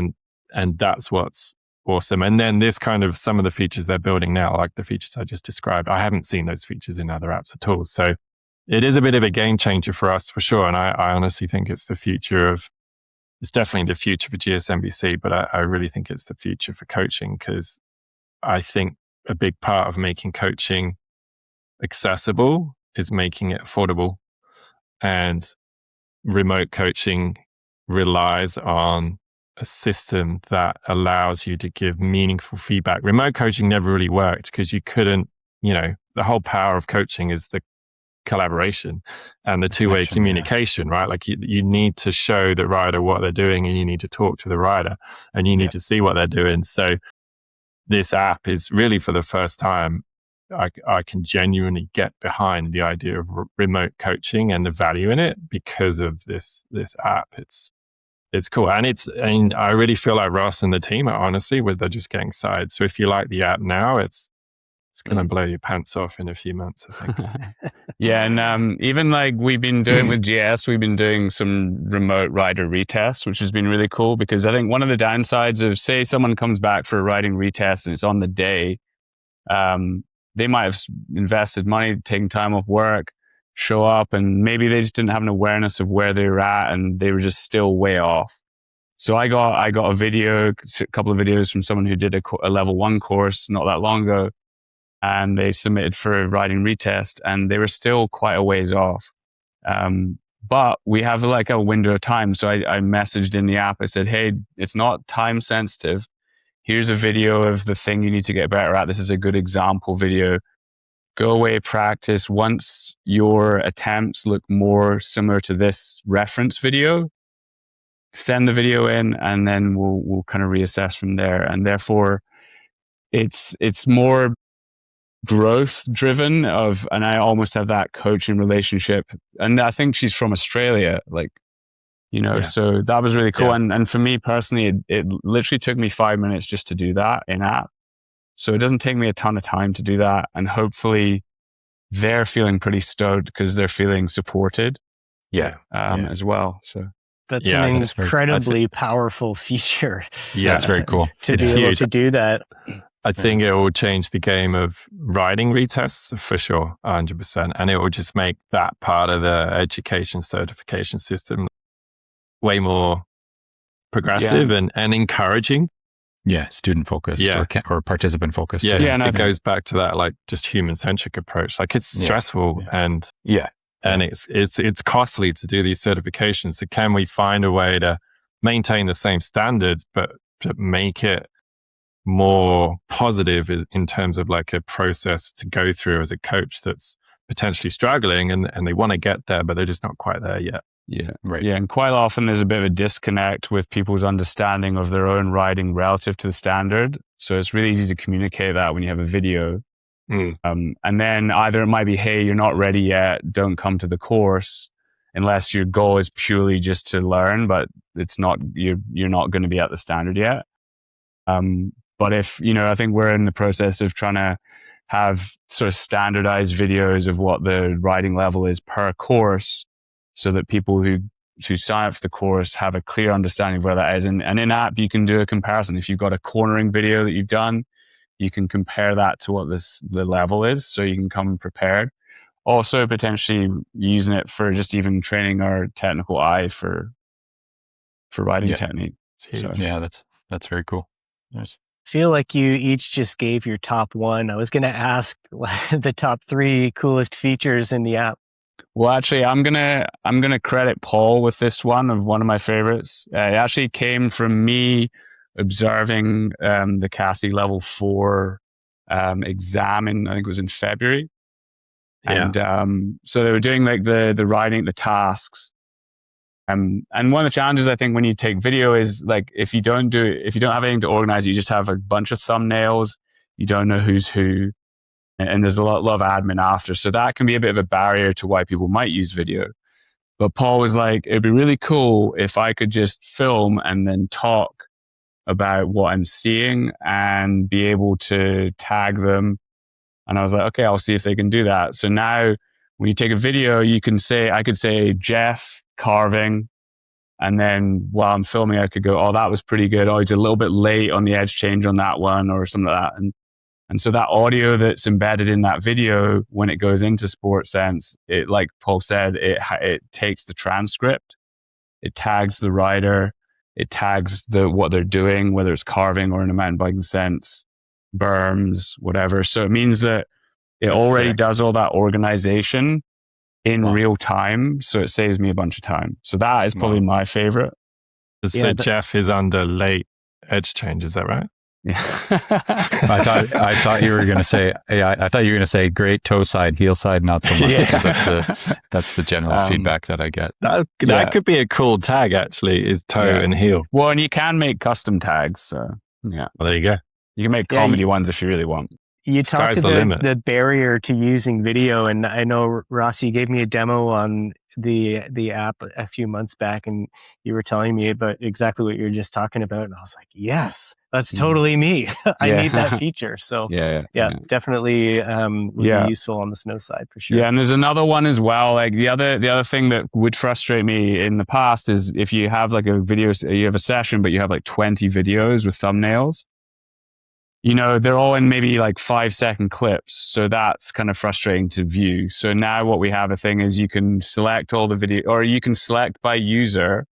And that's what's awesome. And then this kind of some of the features they're building now, like the features I just described, I haven't seen those features in other apps at all. So it is a bit of a game changer for us, for sure. And I honestly think it's definitely the future for GSMBC, but I really think it's the future for coaching, because I think a big part of making coaching accessible is making it affordable. And remote coaching relies on a system that allows you to give meaningful feedback. Remote coaching never really worked because you couldn't, the whole power of coaching is the collaboration and the two-way communication, right? Like you need to show the rider what they're doing, and you need to talk to the rider, and you need to see what they're doing. So this app is really, for the first time, I can genuinely get behind the idea of remote coaching and the value in it because of this app. It's cool. And I really feel like Ross and the team are honestly, they're just getting started. So if you like the app now, it's going to blow your pants off in a few months, I think. And even like we've been doing with GS, we've been doing some remote rider retests, which has been really cool, because I think one of the downsides of, say someone comes back for a riding retest and it's on the day, they might have invested money, taken time off work, show up, and maybe they just didn't have an awareness of where they were at, and they were just still way off. So I got a couple of videos from someone who did a level 1 course not that long ago, and they submitted for a riding retest, and they were still quite a ways off. But we have like a window of time. So I messaged in the app. I said, hey, it's not time sensitive. Here's a video of the thing you need to get better at. This is a good example video. Go away, practice. Once your attempts look more similar to this reference video, send the video in, and then we'll kind of reassess from there. And therefore, it's more growth driven and I almost have that coaching relationship. And I think she's from Australia, so that was really cool. Yeah. And for me personally, it literally took me 5 minutes just to do that in app. So it doesn't take me a ton of time to do that. And hopefully they're feeling pretty stoked because they're feeling supported as well. So that's an incredibly powerful feature. Yeah, that's very cool. To be able to do that. I think it will change the game of riding retests for sure, 100%. And it will just make that part of the education certification system way more progressive and encouraging. Yeah, student focused or participant focused. Yeah, and it goes back to that like just human centric approach. Like it's stressful and it's costly to do these certifications. So can we find a way to maintain the same standards, but to make it more positive in terms of like a process to go through as a coach that's potentially struggling and they want to get there, but they're just not quite there yet. Yeah, right. Yeah, and quite often there's a bit of a disconnect with people's understanding of their own riding relative to the standard. So it's really easy to communicate that when you have a video. And then either it might be, hey, you're not ready yet, don't come to the course. unless your goal is purely just to learn, but it's not, you're not going to be at the standard yet. But if, I think we're in the process of trying to have sort of standardized videos of what the riding level is per course, so that people who sign up for the course have a clear understanding of where that is. And in app, you can do a comparison. If you've got a cornering video that you've done, you can compare that to what the level is, so you can come prepared. Also, potentially using it for just even training our technical eye for riding technique. So, yeah, that's very cool. Nice. I feel like you each just gave your top one. I was going to ask the top 3 coolest features in the app. Well, actually, I'm gonna credit Paul with this one of my favorites. It actually came from me observing the CASI level 4 exam I think it was in February. Yeah. And so they were doing like the riding, the tasks. And one of the challenges I think when you take video is like, if you don't have anything to organize, you just have a bunch of thumbnails, you don't know who's who, and there's a lot of admin after. So that can be a bit of a barrier to why people might use video. But Paul was like, it'd be really cool if I could just film and then talk about what I'm seeing and be able to tag them. And I was like, okay, I'll see if they can do that. So now when you take a video, I could say Jeff carving. And then while I'm filming, I could go, oh, that was pretty good. Oh, he's a little bit late on the edge change on that one, or something like that. And so that audio that's embedded in that video, when it goes into Sportsense, it, like Paul said, it takes the transcript, it tags the rider, it tags what they're doing, whether it's carving or in a mountain biking sense, berms, whatever. So it means that it already does all that organization in real time. So it saves me a bunch of time. So that is probably my favorite. So Jeff is under late edge change, is that right? Yeah. I thought you were going to say, I thought you were going to say great toe side, heel side, not so much. Because that's the general feedback that I get. That could be a cool tag, actually, is toe and heel. Well, and you can make custom tags. So yeah. Well, there you go. You can make comedy ones if you really want. You talked about the barrier to using video, and I know, Ross, you gave me a demo on the app a few months back, and you were telling me about exactly what you were just talking about, and I was like, yes, that's totally me. I need that feature. So definitely would be useful on the snow side for sure. Yeah, and there's another one as well. Like the other thing that would frustrate me in the past is if you have like a video, you have a session, but you have like 20 videos with thumbnails. They're all in maybe like 5-second clips. So that's kind of frustrating to view. So now what we have a thing is you can select all the video, or you can select by user,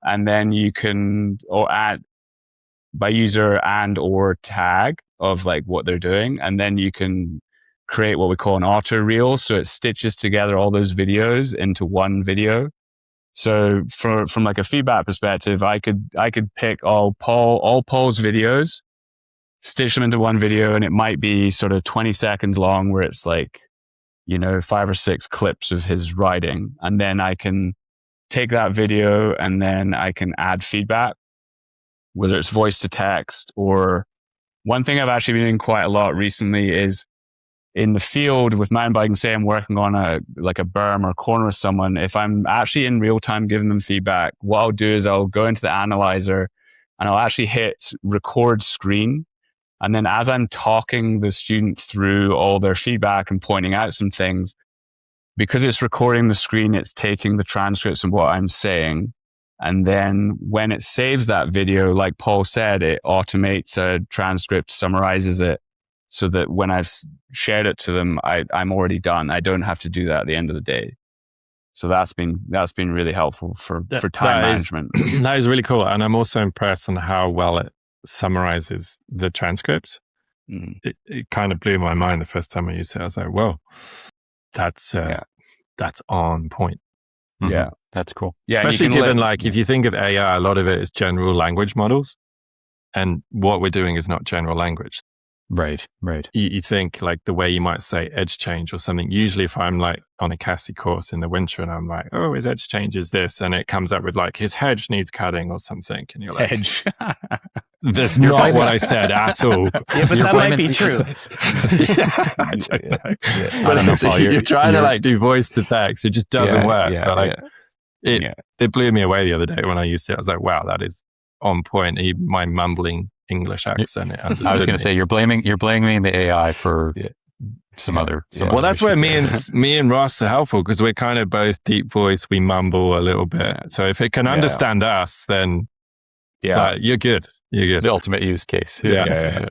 and then you can, or add by user and or tag of like what they're doing. And then you can create what we call an auto reel. So it stitches together all those videos into one video. So from like a feedback perspective, I could pick all Paul's videos, stitch them into one video, and it might be sort of 20 seconds long, where it's like, 5 or 6 clips of his riding. And then I can take that video and then I can add feedback, whether it's voice to text. Or one thing I've actually been doing quite a lot recently is in the field with mountain biking, say I'm working on a berm or corner with someone. If I'm actually in real time giving them feedback, what I'll do is I'll go into the analyzer and I'll actually hit record screen. And then as I'm talking the student through all their feedback and pointing out some things, because it's recording the screen, it's taking the transcripts of what I'm saying. And then when it saves that video, like Paul said, it automates a transcript, summarizes it, so that when I've shared it to them, I'm already done. I don't have to do that at the end of the day. So that's been really helpful for time management. That is really cool. And I'm also impressed on how well it summarizes the transcripts. It kind of blew my mind the first time I used it. I was like, whoa, that's on point. Yeah, that's cool. Yeah, especially given if you think of AI, a lot of it is general language models, and what we're doing is not general language. Right. You think like the way you might say edge change or something. Usually if I'm like on a CASI course in the winter and I'm like, oh, his edge change is this, and it comes up with like his hedge needs cutting or something, and you're like, hedge. That's not what I said at all. Yeah, but that might be true. But you're trying to like do voice to text, it just doesn't work. it blew me away the other day when I used it. I was like, wow, that is on point. Even my mumbling English accent, it understood I was going to me. say you're blaming the AI for some other. Well, that's where me and Ross are helpful because we're kind of both deep voice. We mumble a little bit. So if it can understand us, then you're good. You're good. The ultimate use case. Yeah.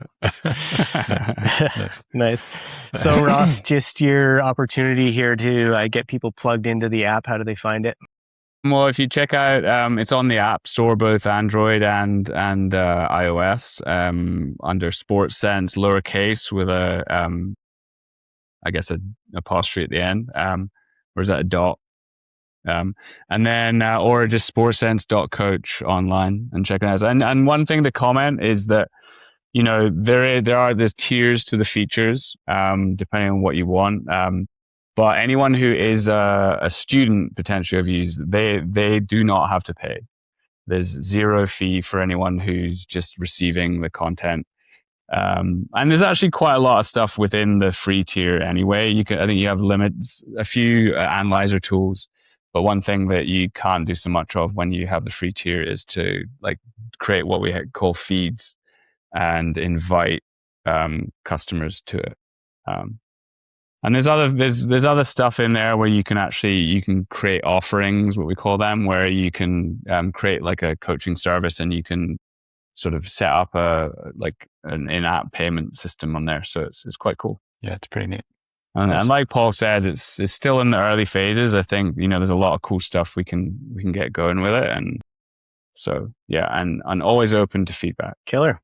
Nice. So Ross, just your opportunity here to get people plugged into the app. How do they find it? Well, if you check out, it's on the App Store, both Android and iOS, under Sportsense, lowercase with a apostrophe at the end, or is that a dot? And then, or just sportsense.coach online and check it out. And one thing to comment is that, there's tiers to the features, depending on what you want. But anyone who is a student potentially of use, they do not have to pay. There's zero fee for anyone who's just receiving the content. And there's actually quite a lot of stuff within the free tier anyway. I think you have limits, a few analyzer tools, but one thing that you can't do so much of when you have the free tier is to create what we call feeds and invite customers to it. And there's other stuff in there where you can create offerings, what we call them, where you can create like a coaching service, and you can sort of set up an in-app payment system on there. So it's quite cool. Yeah, it's pretty neat. And like Paul says, it's still in the early phases. I think there's a lot of cool stuff we can get going with it, and so and always open to feedback. Killer.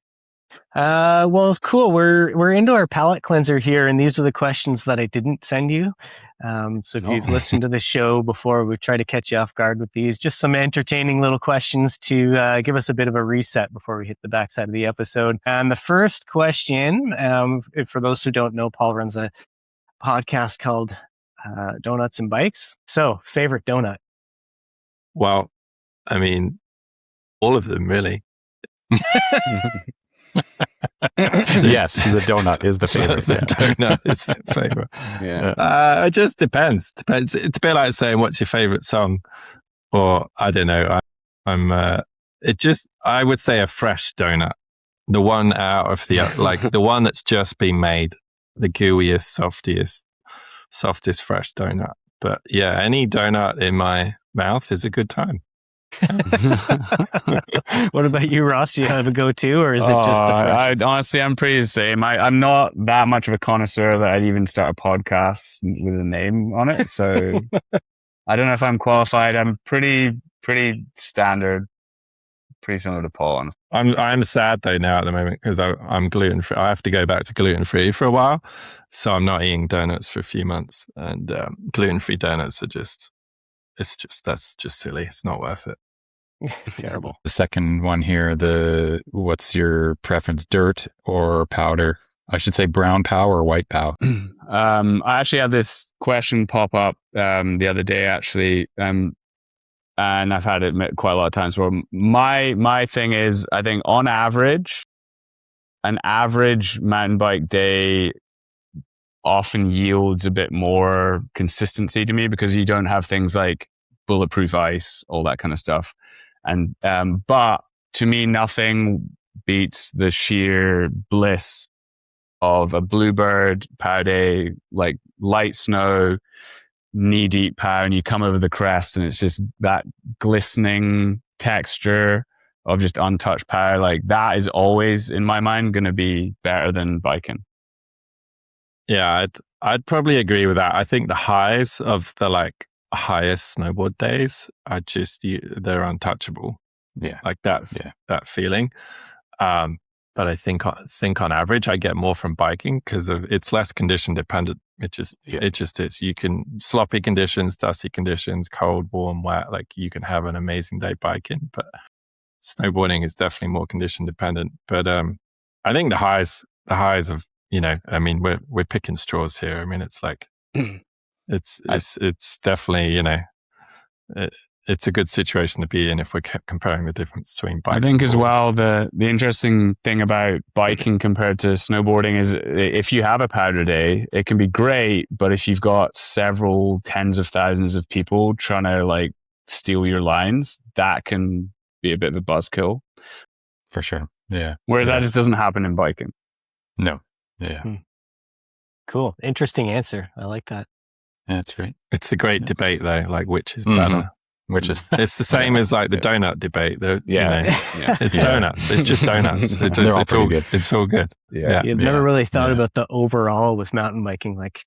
Well, it's cool. We're into our palate cleanser here, and these are the questions that I didn't send you. So if you've listened to the show before, we've tried to catch you off guard with these. Just some entertaining little questions to give us a bit of a reset before we hit the backside of the episode. And the first question, for those who don't know, Paul runs a podcast called Donuts and Bikes. So, favorite donut? Well, I mean, all of them, really. Yes, the donut is the favorite. The donut is the favorite. It just depends. It's a bit like saying, what's your favorite song? Or I don't know. I would say a fresh donut. The one out of the, the one that's just been made. The gooeyest, softest fresh donut. But yeah, any donut in my mouth is a good time. What about you, Ross? Do you have a go-to, or is it just the freshest? Honestly, I'm pretty the same. I'm not that much of a connoisseur that I'd even start a podcast with a name on it. So I don't know if I'm qualified. I'm pretty standard, pretty similar to Paul. I'm sad though now at the moment because I'm gluten free. I have to go back to gluten free for a while, so I'm not eating donuts for a few months. And gluten free donuts are that's just silly. It's not worth it. Terrible. The second one here, what's your preference, dirt or powder? I should say brown pow or white pow. I actually had this question pop up the other day, actually, and I've had it quite a lot of times. Where my thing is, I think on average, an average mountain bike day often yields a bit more consistency to me because you don't have things like bulletproof ice, all that kind of stuff. And but to me, nothing beats the sheer bliss of a bluebird pow day, like light snow, knee deep pow, and you come over the crest, and it's just that glistening texture of just untouched pow. Like that is always in my mind going to be better than biking. Yeah, I'd probably agree with that. I think the highs of the highest snowboard days are they're untouchable. Yeah, like that. Yeah, that feeling. But I think on average, I get more from biking because it's less condition dependent. It just is. You can sloppy conditions, dusty conditions, cold, warm, wet. Like you can have an amazing day biking, but snowboarding is definitely more condition dependent. But I think the highs of I mean, we're picking straws here. I mean, it's like it's definitely it's a good situation to be in if we're comparing the difference between bikes. I think as well, the interesting thing about biking compared to snowboarding is if you have a powder day, it can be great, but if you've got several tens of thousands of people trying to steal your lines, that can be a bit of a buzzkill. For sure. Yeah. Whereas that just doesn't happen in biking. No. Yeah. Cool. Interesting answer. I like that. Yeah, that's great. It's the great debate though, like which is better. Which is It's the same as like the donut debate. Yeah. It's donuts. It's just donuts. They're all pretty good. It's all good. Yeah. You've never really thought about the overall with mountain biking. Like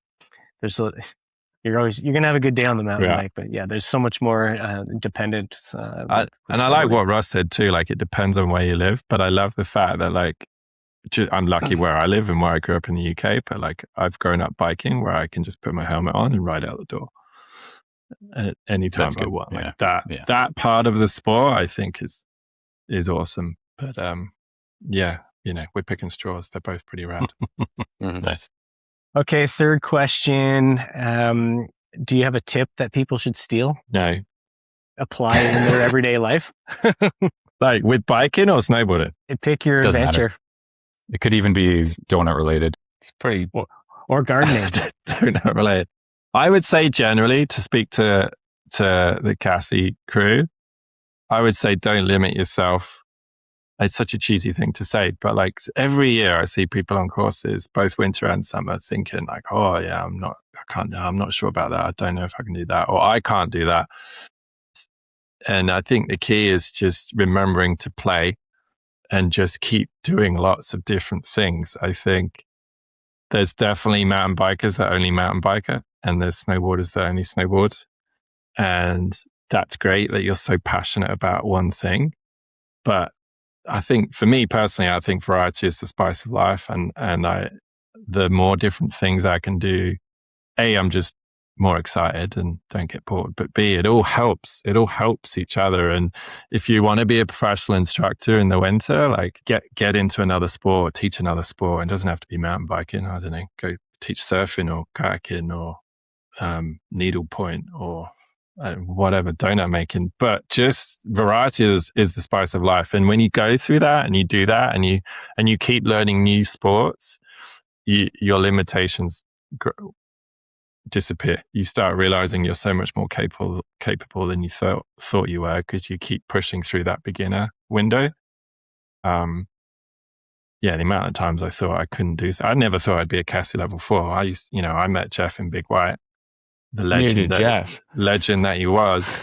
you're going to have a good day on the mountain bike, but there's so much more dependent. I like what Ross said too. Like it depends on where you live, but I love the fact that like, I'm lucky where I live and where I grew up in the UK, but like I've grown up biking where I can just put my helmet on and ride out the door at any time I want. Like that part of the sport I think is awesome. But we're picking straws. They're both pretty rad. Nice. Okay, third question. Do you have a tip that people should steal? No. Apply in their everyday life? Like with biking or snowboarding? Pick your Doesn't adventure. matter. It could even be donut related. It's pretty... Or gardening. Donut related. I would say generally, to speak to the CASI crew, I would say don't limit yourself. It's such a cheesy thing to say, but like every year I see people on courses, both winter and summer, thinking like, oh yeah, I'm not sure about that. I don't know if I can do that, or I can't do that. And I think the key is just remembering to play and just keep doing lots of different things. I think there's definitely mountain bikers that only mountain biker, and there's snowboarders that only snowboard. And that's great that you're so passionate about one thing. But I think for me personally, I think variety is the spice of life. And the more different things I can do, A, I'm just more excited and don't get bored. But B, it all helps. It all helps each other. And if you want to be a professional instructor in the winter, like get into another sport, teach another sport. It doesn't have to be mountain biking. I don't know, go teach surfing or kayaking or needlepoint or whatever, donut making. But just variety is the spice of life. And when you go through that and you do that and you keep learning new sports, your limitations disappear. You start realizing you're so much more capable than you thought you were, because you keep pushing through that beginner window. The amount of times I thought I couldn't do so. I never thought I'd be a CASI level 4. I met Jeff in Big White, the legend that he was.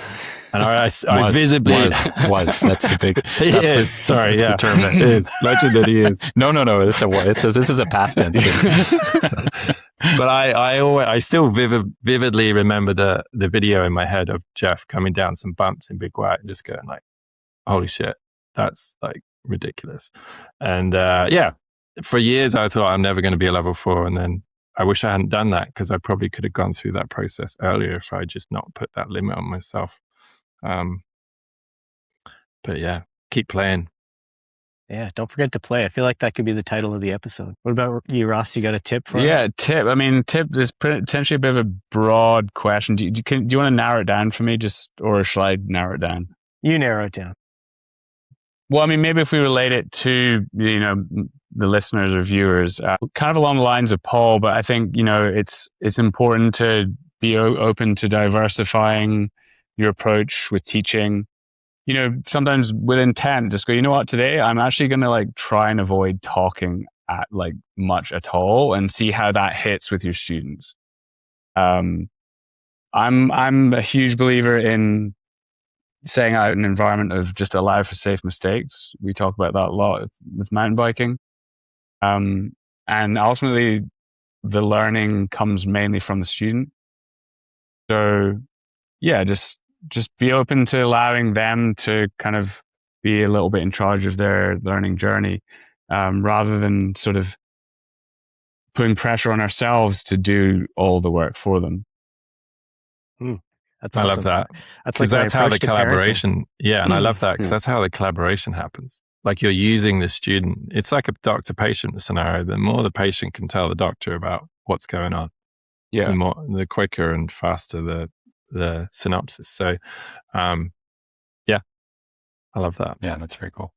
And I visibly was. That's the big. He is. Sorry, the term that is legend that he is. No. This is a past tense. But I still vividly remember the video in my head of Jeff coming down some bumps in Big White and just going like, "Holy shit, that's like ridiculous." And for years I thought I'm never going to be a level 4, and then I wish I hadn't done that, because I probably could have gone through that process earlier if I just not put that limit on myself. But yeah, keep playing. Yeah, don't forget to play. I feel like that could be the title of the episode. What about you, Ross? You got a tip for us? Yeah, tip. I mean, tip is potentially a bit of a broad question. Do you want to narrow it down for me, or shall I narrow it down? You narrow it down. Well, I mean, maybe if we relate it to, the listeners or viewers, kind of along the lines of Paul, but I think, it's important to be open to diversifying your approach with teaching. Sometimes with intent, just go, you know what, today I'm actually going to try and avoid talking at much at all, and see how that hits with your students. I'm a huge believer in setting out an environment of just allow for safe mistakes. We talk about that a lot with mountain biking. And ultimately the learning comes mainly from the student. So yeah, just be open to allowing them to kind of be a little bit in charge of their learning journey, rather than sort of putting pressure on ourselves to do all the work for them. That's awesome. I love that. That's how the collaboration. Yeah, and I love that, because that's how the collaboration happens. Like you're using the student. It's like a doctor-patient scenario. The more the patient can tell the doctor about what's going on, the quicker and faster the synopsis. So, I love that. Yeah, that's very cool.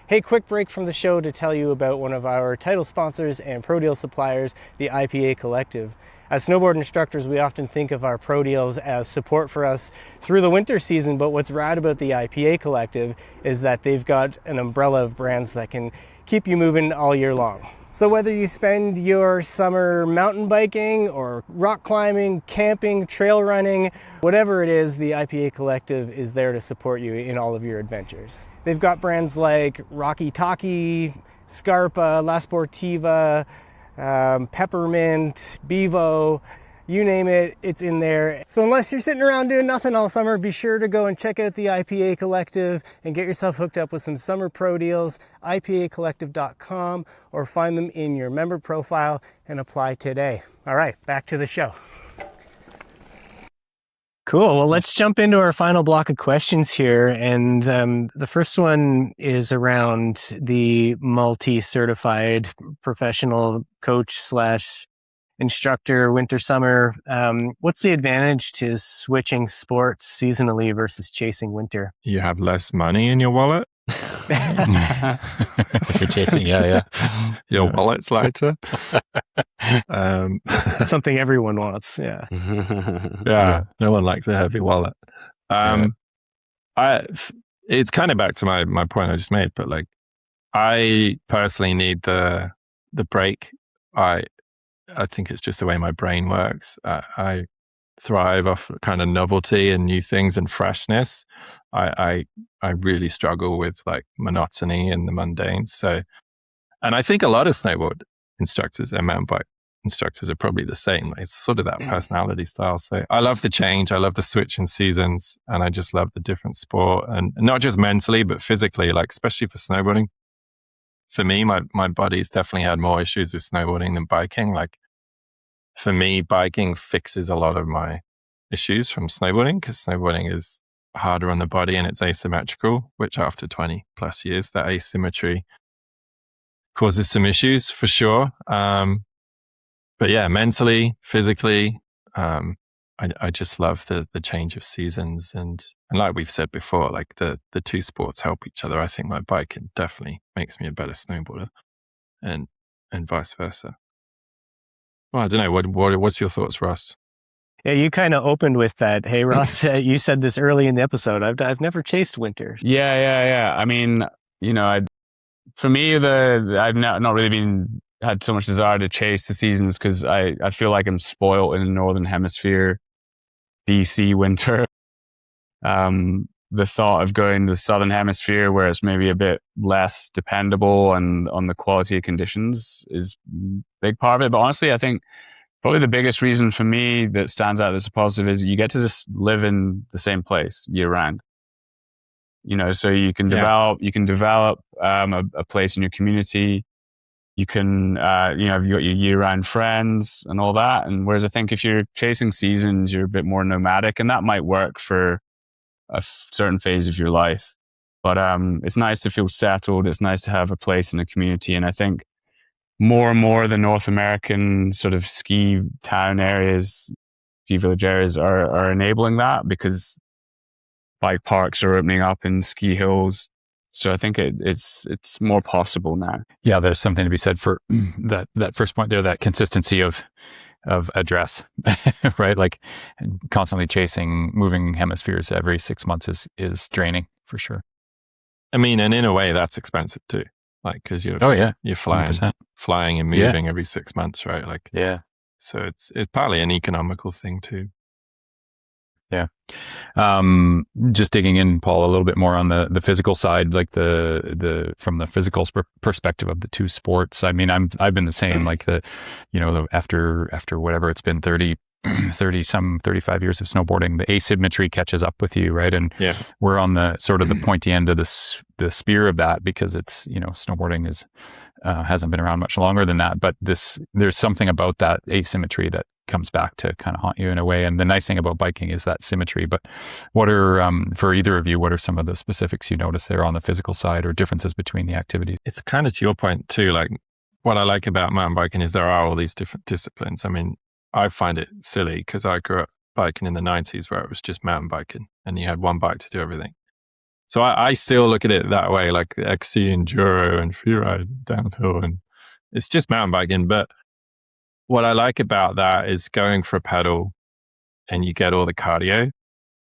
Hey, quick break from the show to tell you about one of our title sponsors and Pro Deal suppliers, the IPA Collective. As snowboard instructors, we often think of our pro deals as support for us through the winter season, but what's rad about the IPA Collective is that they've got an umbrella of brands that can keep you moving all year long. So whether you spend your summer mountain biking or rock climbing, camping, trail running, whatever it is, the IPA Collective is there to support you in all of your adventures. They've got brands like Rocky Talkie, Scarpa, La Sportiva, Peppermint, Bevo, you name it, it's in there. So unless you're sitting around doing nothing all summer, be sure to go and check out the IPA Collective and get yourself hooked up with some summer pro deals, ipacollective.com, or find them in your member profile and apply today. All right, back to the show. Cool. Well, let's jump into our final block of questions here. And the first one is around the multi-certified professional coach / instructor, winter, summer. What's the advantage to switching sports seasonally versus chasing winter? You have less money in your wallet. If you're chasing, yeah. Your wallet's lighter. Something everyone wants. Yeah. Yeah. No one likes a heavy wallet. It's kind of back to my point I just made, but like, I personally need the break. I think it's just the way my brain works. I thrive off kind of novelty and new things and freshness. I really struggle with like monotony and the mundane. So, and I think a lot of snowboard instructors and mountain bike instructors are probably the same. It's sort of that personality style. So I love the change. I love the switch in seasons, and I just love the different sport, and not just mentally, but physically, like especially for snowboarding. For me, my body's definitely had more issues with snowboarding than biking. Like for me, biking fixes a lot of my issues from snowboarding, because snowboarding is harder on the body and it's asymmetrical, which after 20 plus years, that asymmetry causes some issues for sure. But yeah, mentally, physically, I just love the change of seasons. And like we've said before, like the two sports help each other. I think my bike definitely makes me a better snowboarder, and vice versa. Well, I don't know. What's your thoughts, Ross? Yeah, you kind of opened with that. Hey, Ross, you said this early in the episode. I've never chased winter. Yeah. I mean, for me, I've not really had so much desire to chase the seasons, because I feel like I'm spoiled in the Northern Hemisphere, BC winter. The thought of going to the Southern Hemisphere, where it's maybe a bit less dependable and on the quality of conditions, is a big part of it. But honestly, I think probably the biggest reason for me that stands out as a positive is you get to just live in the same place year round. So you can develop a place in your community. You can, you've got your year-round friends and all that. And whereas I think if you're chasing seasons, you're a bit more nomadic, and that might work for a certain phase of your life. But it's nice to feel settled. It's nice to have a place in a community. And I think more and more the North American sort of ski town areas, ski village areas are enabling that, because bike parks are opening up in ski hills. So I think it's more possible now. Yeah, there's something to be said for that first point there, that consistency of address, right? Like constantly moving hemispheres every 6 months is draining for sure. I mean, and in a way that's expensive too. Like, cause you're flying and moving every 6 months, right? Like, yeah. So it's partly an economical thing too. Yeah. Just digging in, Paul, a little bit more on the physical side, like the from the physical perspective of the two sports. I mean, I've been the same, like after whatever it's been 35 years of snowboarding, the asymmetry catches up with you, right? And we're on the sort of the pointy end of the spear of that, because it's, snowboarding is hasn't been around much longer than that, but there's something about that asymmetry that comes back to kind of haunt you in a way. And the nice thing about biking is that symmetry. But what are, for either of you, what are some of the specifics you notice there on the physical side, or differences between the activities? It's kind of to your point too. Like, what I like about mountain biking is there are all these different disciplines. I mean, I find it silly because I grew up biking in the 90s, where it was just mountain biking and you had one bike to do everything. So I still look at it that way, like the XC enduro and freeride downhill, and it's just mountain biking. But what I like about that is going for a pedal and you get all the cardio.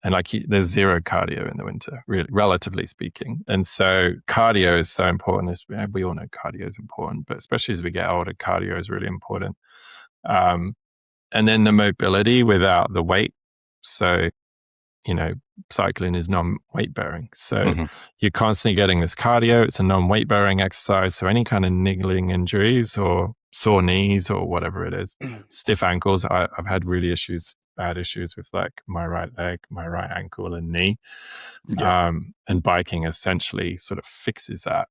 And there's zero cardio in the winter, really, relatively speaking. And so cardio is so important. We all know cardio is important, but especially as we get older, cardio is really important. And then the mobility without the weight. So, cycling is non-weight bearing. So you're constantly getting this cardio. It's a non-weight bearing exercise. So any kind of niggling injuries or sore knees or whatever it is, stiff ankles. I've had bad issues with like my right leg, my right ankle and knee. And biking essentially sort of fixes that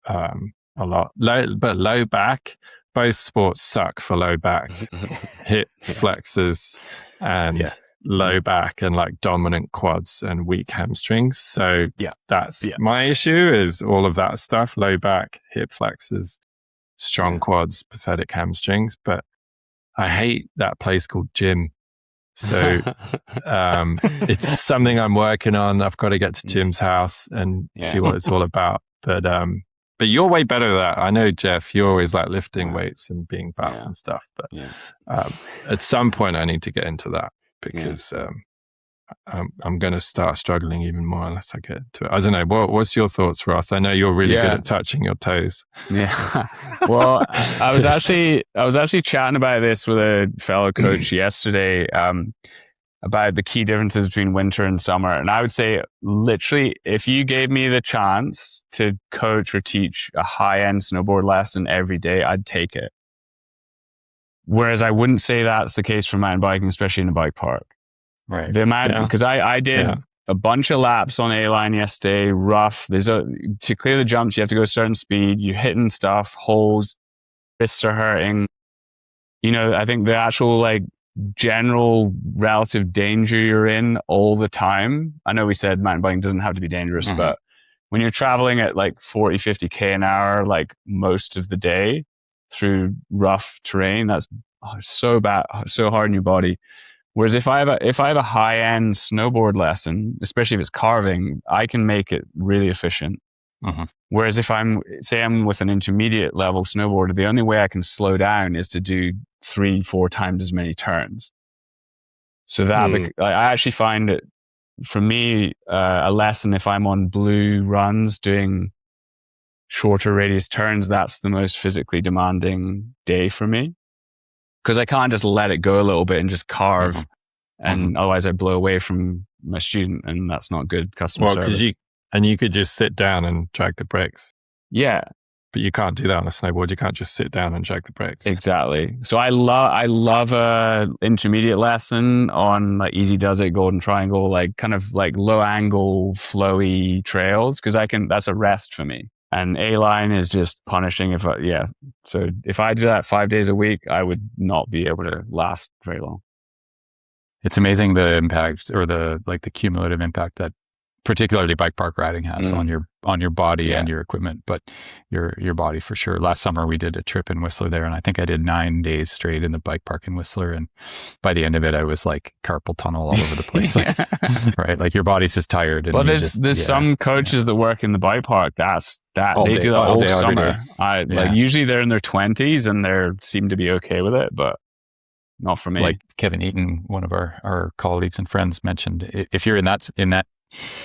a lot. Low back, both sports suck for low back, hip flexors and low back and like dominant quads and weak hamstrings. So that's my issue is all of that stuff, low back, hip flexors, strong quads, pathetic hamstrings. But I hate that place called gym. So it's something I'm working on. I've got to get to Jim's house and see what it's all about. But you're way better at that. I know, Jeff, you're always like lifting weights and being buff and stuff. But at some point I need to get into that because I'm going to start struggling even more unless I get to it. I don't know. What's your thoughts, Ross? I know you're really good at touching your toes. Yeah. Well, I was actually chatting about this with a fellow coach yesterday about the key differences between winter and summer. And I would say literally, if you gave me the chance to coach or teach a high-end snowboard lesson every day, I'd take it. Whereas I wouldn't say that's the case for mountain biking, especially in a bike park. Right. The amount, because I did a bunch of laps on A-line yesterday, rough. To clear the jumps, you have to go a certain speed. You're hitting stuff, holes, wrists are hurting. I think the actual like general relative danger you're in all the time. I know we said mountain biking doesn't have to be dangerous, but when you're traveling at like 40, 50K an hour, like most of the day through rough terrain, that's so bad, so hard on your body. Whereas if I have a high-end snowboard lesson, especially if it's carving, I can make it really efficient. Whereas if I'm with an intermediate level snowboarder, the only way I can slow down is to do 3-4 times as many turns. So that I actually find it, for me, a lesson if I'm on blue runs doing shorter radius turns, that's the most physically demanding day for me. Because I can't just let it go a little bit and just carve, and otherwise I blow away from my student, and that's not good customer service. You could just sit down and drag the brakes. Yeah, but you can't do that on a snowboard. You can't just sit down and drag the brakes. Exactly. So I love a intermediate lesson on like Easy Does It, Golden Triangle, like kind of like low angle, flowy trails, because that's a rest for me. And A-line is just punishing. So if I do that 5 days a week, I would not be able to last very long. It's amazing the impact or the cumulative impact that particularly bike park riding has on your body and your equipment, but your body for sure. Last summer we did a trip in Whistler there, and I think I did 9 days straight in the bike park in Whistler, and by the end of it I was like carpal tunnel all over the place. Right, like your body's just tired. Well, there's some coaches that work in the bike park they do that all summer. Usually they're in their 20s and they seem to be okay with it, but not for me. Like Kevin Eaton, one of our colleagues and friends, mentioned, if you're in that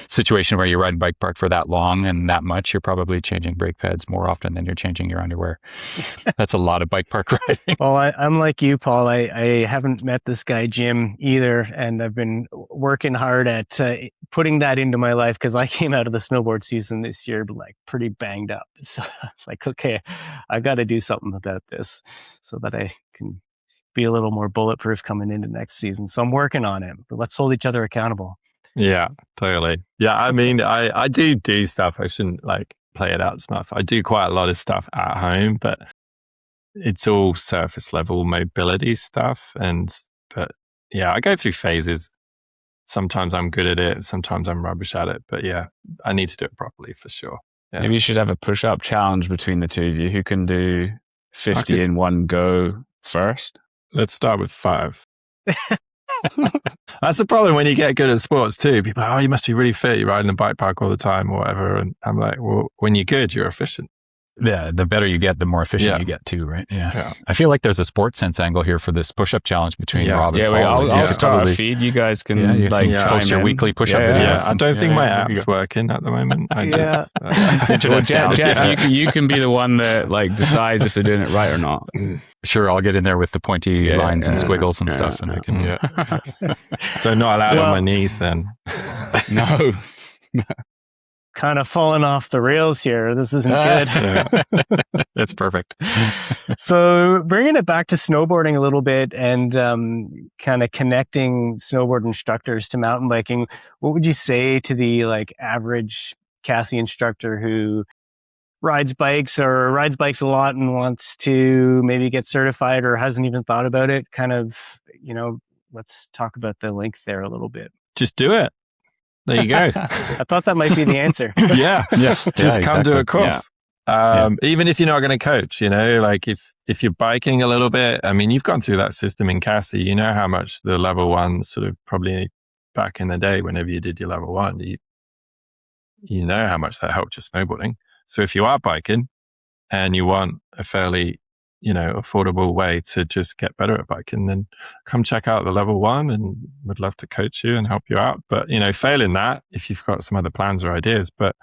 situation where you're riding bike park for that long and that much, you're probably changing brake pads more often than you're changing your underwear. That's a lot of bike park riding. Well, I'm like you, Paul. I haven't met this guy, Jim, either. And I've been working hard at putting that into my life, because I came out of the snowboard season this year like pretty banged up. So it's like, okay, I got to do something about this so that I can be a little more bulletproof coming into next season. So I'm working on it, but let's hold each other accountable. Yeah, totally. Yeah, I mean, I do stuff. I shouldn't like play it out stuff. I do quite a lot of stuff at home, but it's all surface level mobility stuff. But yeah, I go through phases. Sometimes I'm good at it. Sometimes I'm rubbish at it. But yeah, I need to do it properly for sure. Yeah. Maybe you should have a push-up challenge between the two of you. Who can do 50 in one go first? Let's start with 5. That's the problem when you get good at sports too. People are, you must be really fit. You're riding a bike park all the time or whatever. And I'm like, well, when you're good, you're efficient. the better you get, the more efficient you get too, right? Yeah. I feel like there's a Sportsense angle here for this push-up challenge between Rob and Paul. I'll start a feed. You guys can post your weekly push-up videos. Yeah, I don't think my app's working at the moment. Jeff, you can be the one that like decides if they're doing it right or not. Sure, I'll get in there with the pointy lines and squiggles and stuff, and I can. So not allowed on my knees then. No. Kind of falling off the rails here. This isn't good. That's perfect. So bringing it back to snowboarding a little bit and kind of connecting snowboard instructors to mountain biking, what would you say to the like average CASI instructor who rides bikes a lot and wants to maybe get certified or hasn't even thought about it? Kind of, let's talk about the link there a little bit. Just do it. There you go. I thought that might be the answer. Yeah. Just come to a course. Even if you're not going to coach, like if you're biking a little bit, I mean, you've gone through that system in CASI, you know how much the level one sort of probably back in the day, whenever you did your level one, you know how much that helped your snowboarding. So if you are biking and you want a fairly, affordable way to just get better at biking, then come check out the level one and would love to coach you and help you out. But, failing that, if you've got some other plans or ideas, but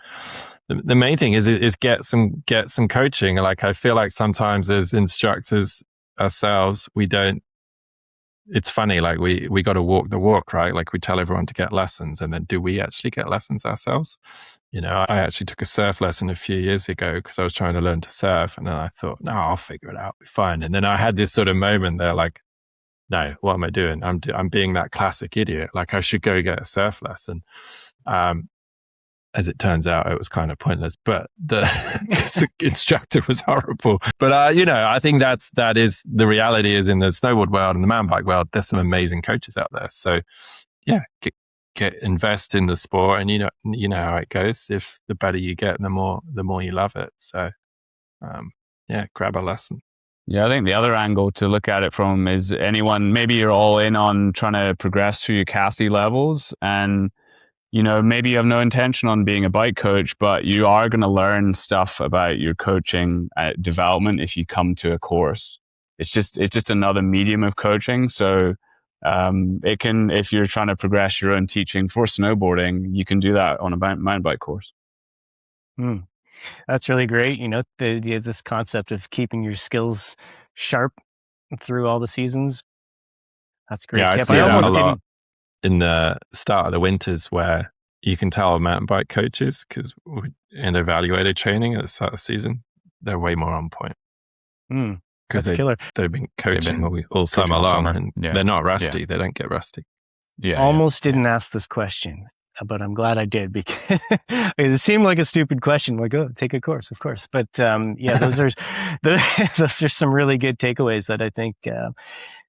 the main thing is get some coaching. Like, I feel like sometimes as instructors ourselves, it's funny, like we got to walk the walk, right? Like we tell everyone to get lessons, and then do we actually get lessons ourselves? I actually took a surf lesson a few years ago because I was trying to learn to surf, and then I thought, no, I'll figure it out, be fine. And then I had this sort of moment there, like, no, what am I doing? I'm being that classic idiot. Like I should go get a surf lesson. As it turns out, it was kind of pointless, but the instructor was horrible. But, I think that is the reality is in the snowboard world and the mountain bike world, there's some amazing coaches out there. So yeah, invest in the sport, and you know how it goes. If the better you get, the more you love it. So, grab a lesson. Yeah, I think the other angle to look at it from is maybe you're all in on trying to progress through your CASI levels, and maybe you have no intention on being a bike coach, but you are going to learn stuff about your coaching development if you come to a course. It's just another medium of coaching. So if you're trying to progress your own teaching for snowboarding, you can do that on a mountain bike course. That's really great. This concept of keeping your skills sharp through all the seasons. That's great. Yeah, I see that a lot in the start of the winters, where you can tell mountain bike coaches, because in evaluated training at the start of the season, they're way more on point. Because they've been coaching all summer long, and they're not rusty. They don't get rusty. Almost didn't ask this question, but I'm glad I did, because it seemed like a stupid question. Like, oh, take a course, of course. But those are some really good takeaways that I think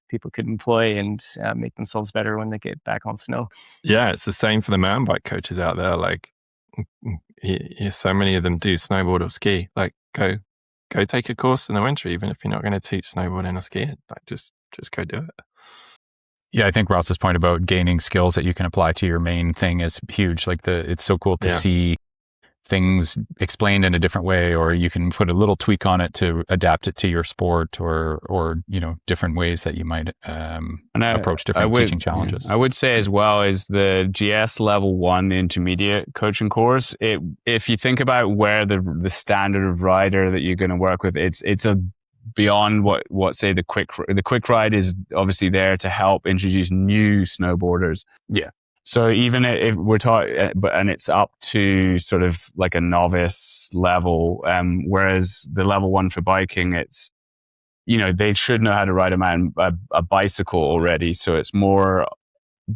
people could employ and make themselves better when they get back on snow. Yeah, it's the same for the mountain bike coaches out there. Like, so many of them do snowboard or ski. Like, go take a course in the winter, even if you're not going to teach snowboarding or skiing. Like, just go do it. Yeah, I think Ross's point about gaining skills that you can apply to your main thing is huge. Like it's so cool to see things explained in a different way, or you can put a little tweak on it to adapt it to your sport, or different ways that you might approach different teaching challenges. I would say as well is the GS level 1 intermediate coaching course. If you think about where the standard of rider that you're going to work with, it's a beyond what say the quick ride is obviously there to help introduce new snowboarders. Yeah. So even if we're talking, and it's up to sort of like a novice level, whereas the level 1 for biking, it's, they should know how to ride a bicycle already. So it's more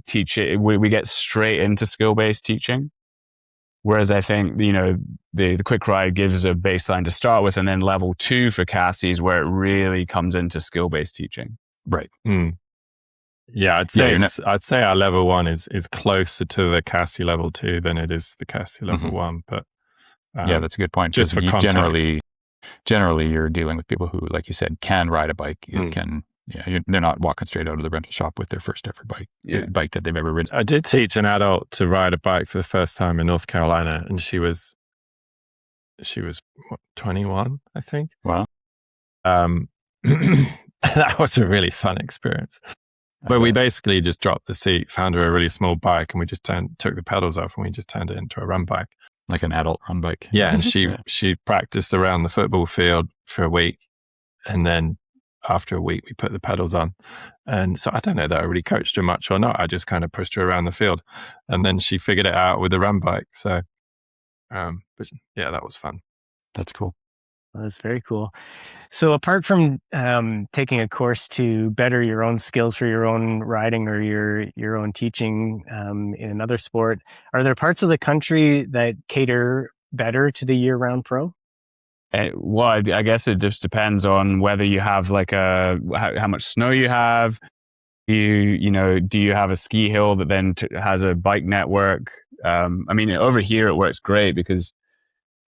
teaching. We get straight into skill-based teaching. Whereas I think, the quick ride gives a baseline to start with, and then level 2 for CASI is where it really comes into skill-based teaching. Right. Yeah, I'd say our level 1 is closer to the CASI level 2 than it is the CASI level 1. But that's a good point. Just for context. Generally, you're dealing with people who, like you said, can ride a bike. They're not walking straight out of the rental shop with their first ever bike that they've ever ridden. I did teach an adult to ride a bike for the first time in North Carolina, and she was she was 21, I think. Wow. That was a really fun experience. But we basically just dropped the seat, found her a really small bike, and we just took the pedals off and we just turned it into a run bike. Like an adult run bike. Yeah, and she practiced around the football field for a week. And then after a week, we put the pedals on. And so I don't know that I really coached her much or not. I just kind of pushed her around the field. And then she figured it out with the run bike. So, but yeah, that was fun. That's cool. That's very cool. So apart from taking a course to better your own skills for your own riding or your own teaching in another sport, are there parts of the country that cater better to the year-round pro? Well, I guess it just depends on whether you have like how much snow you have. Do you have a ski hill that then has a bike network? I mean, over here it works great because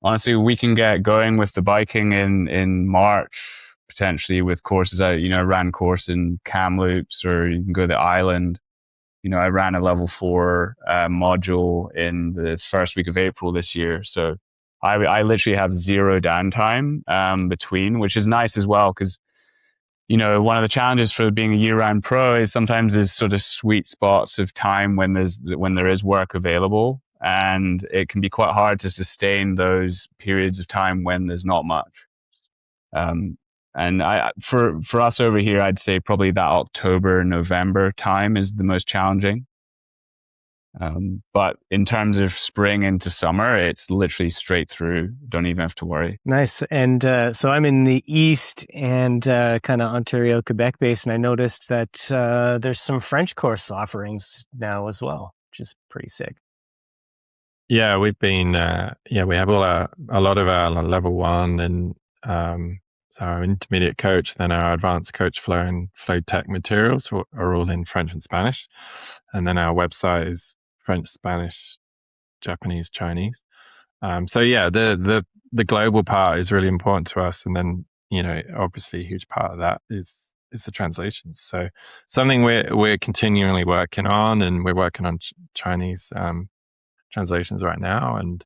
honestly, we can get going with the biking in March, potentially with courses. I ran a course in Kamloops, or you can go to the island. I ran a level 4 module in the first week of April this year. So I literally have zero downtime between, which is nice as well because, one of the challenges for being a year-round pro is sometimes there's sort of sweet spots of time when there is work available. And it can be quite hard to sustain those periods of time when there's not much. And for us over here, I'd say probably that October, November time is the most challenging. But in terms of spring into summer, it's literally straight through. Don't even have to worry. Nice. And so I'm in the East and kind of Ontario, Quebec based, and I noticed that there's some French course offerings now as well, which is pretty sick. Yeah, we've been, we have a lot of our level 1 and so our intermediate coach, then our advanced coach flow and flow tech materials are all in French and Spanish. And then our website is French, Spanish, Japanese, Chinese. So yeah, the global part is really important to us. And then, obviously a huge part of that is the translations. So something we're continually working on, and we're working on Chinese translations right now, and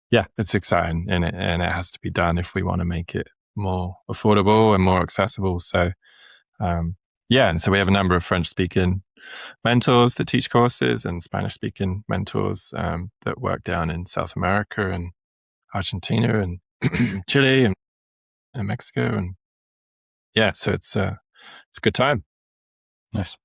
yeah, it's exciting, and it has to be done if we want to make it more affordable and more accessible. So and so we have a number of French speaking mentors that teach courses and Spanish speaking mentors that work down in South America and Argentina and Chile and Mexico, and yeah, so it's a good time. Nice.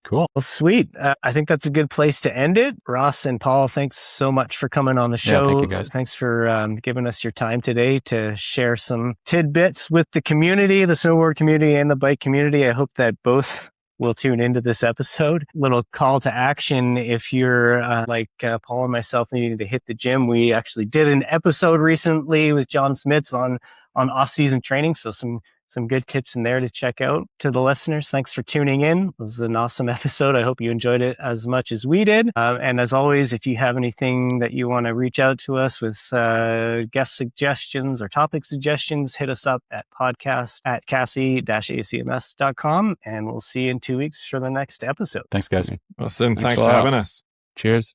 Cool. Well, sweet. I think that's a good place to end it. Ross and Paul, thanks so much for coming on the show. Yeah, thank you, guys. Thanks for giving us your time today to share some tidbits with the community, the snowboard community and the bike community. I hope that both will tune into this episode. Little call to action. If you're like Paul and myself needing to hit the gym, we actually did an episode recently with John Smits on off-season training. So some good tips in there to check out. To the listeners, thanks for tuning in. It was an awesome episode. I hope you enjoyed it as much as we did. And as always, if you have anything that you want to reach out to us with guest suggestions or topic suggestions, hit us up at podcast@CASI-acms.com. And we'll see you in 2 weeks for the next episode. Thanks, guys. Awesome. Thanks for having us. Cheers.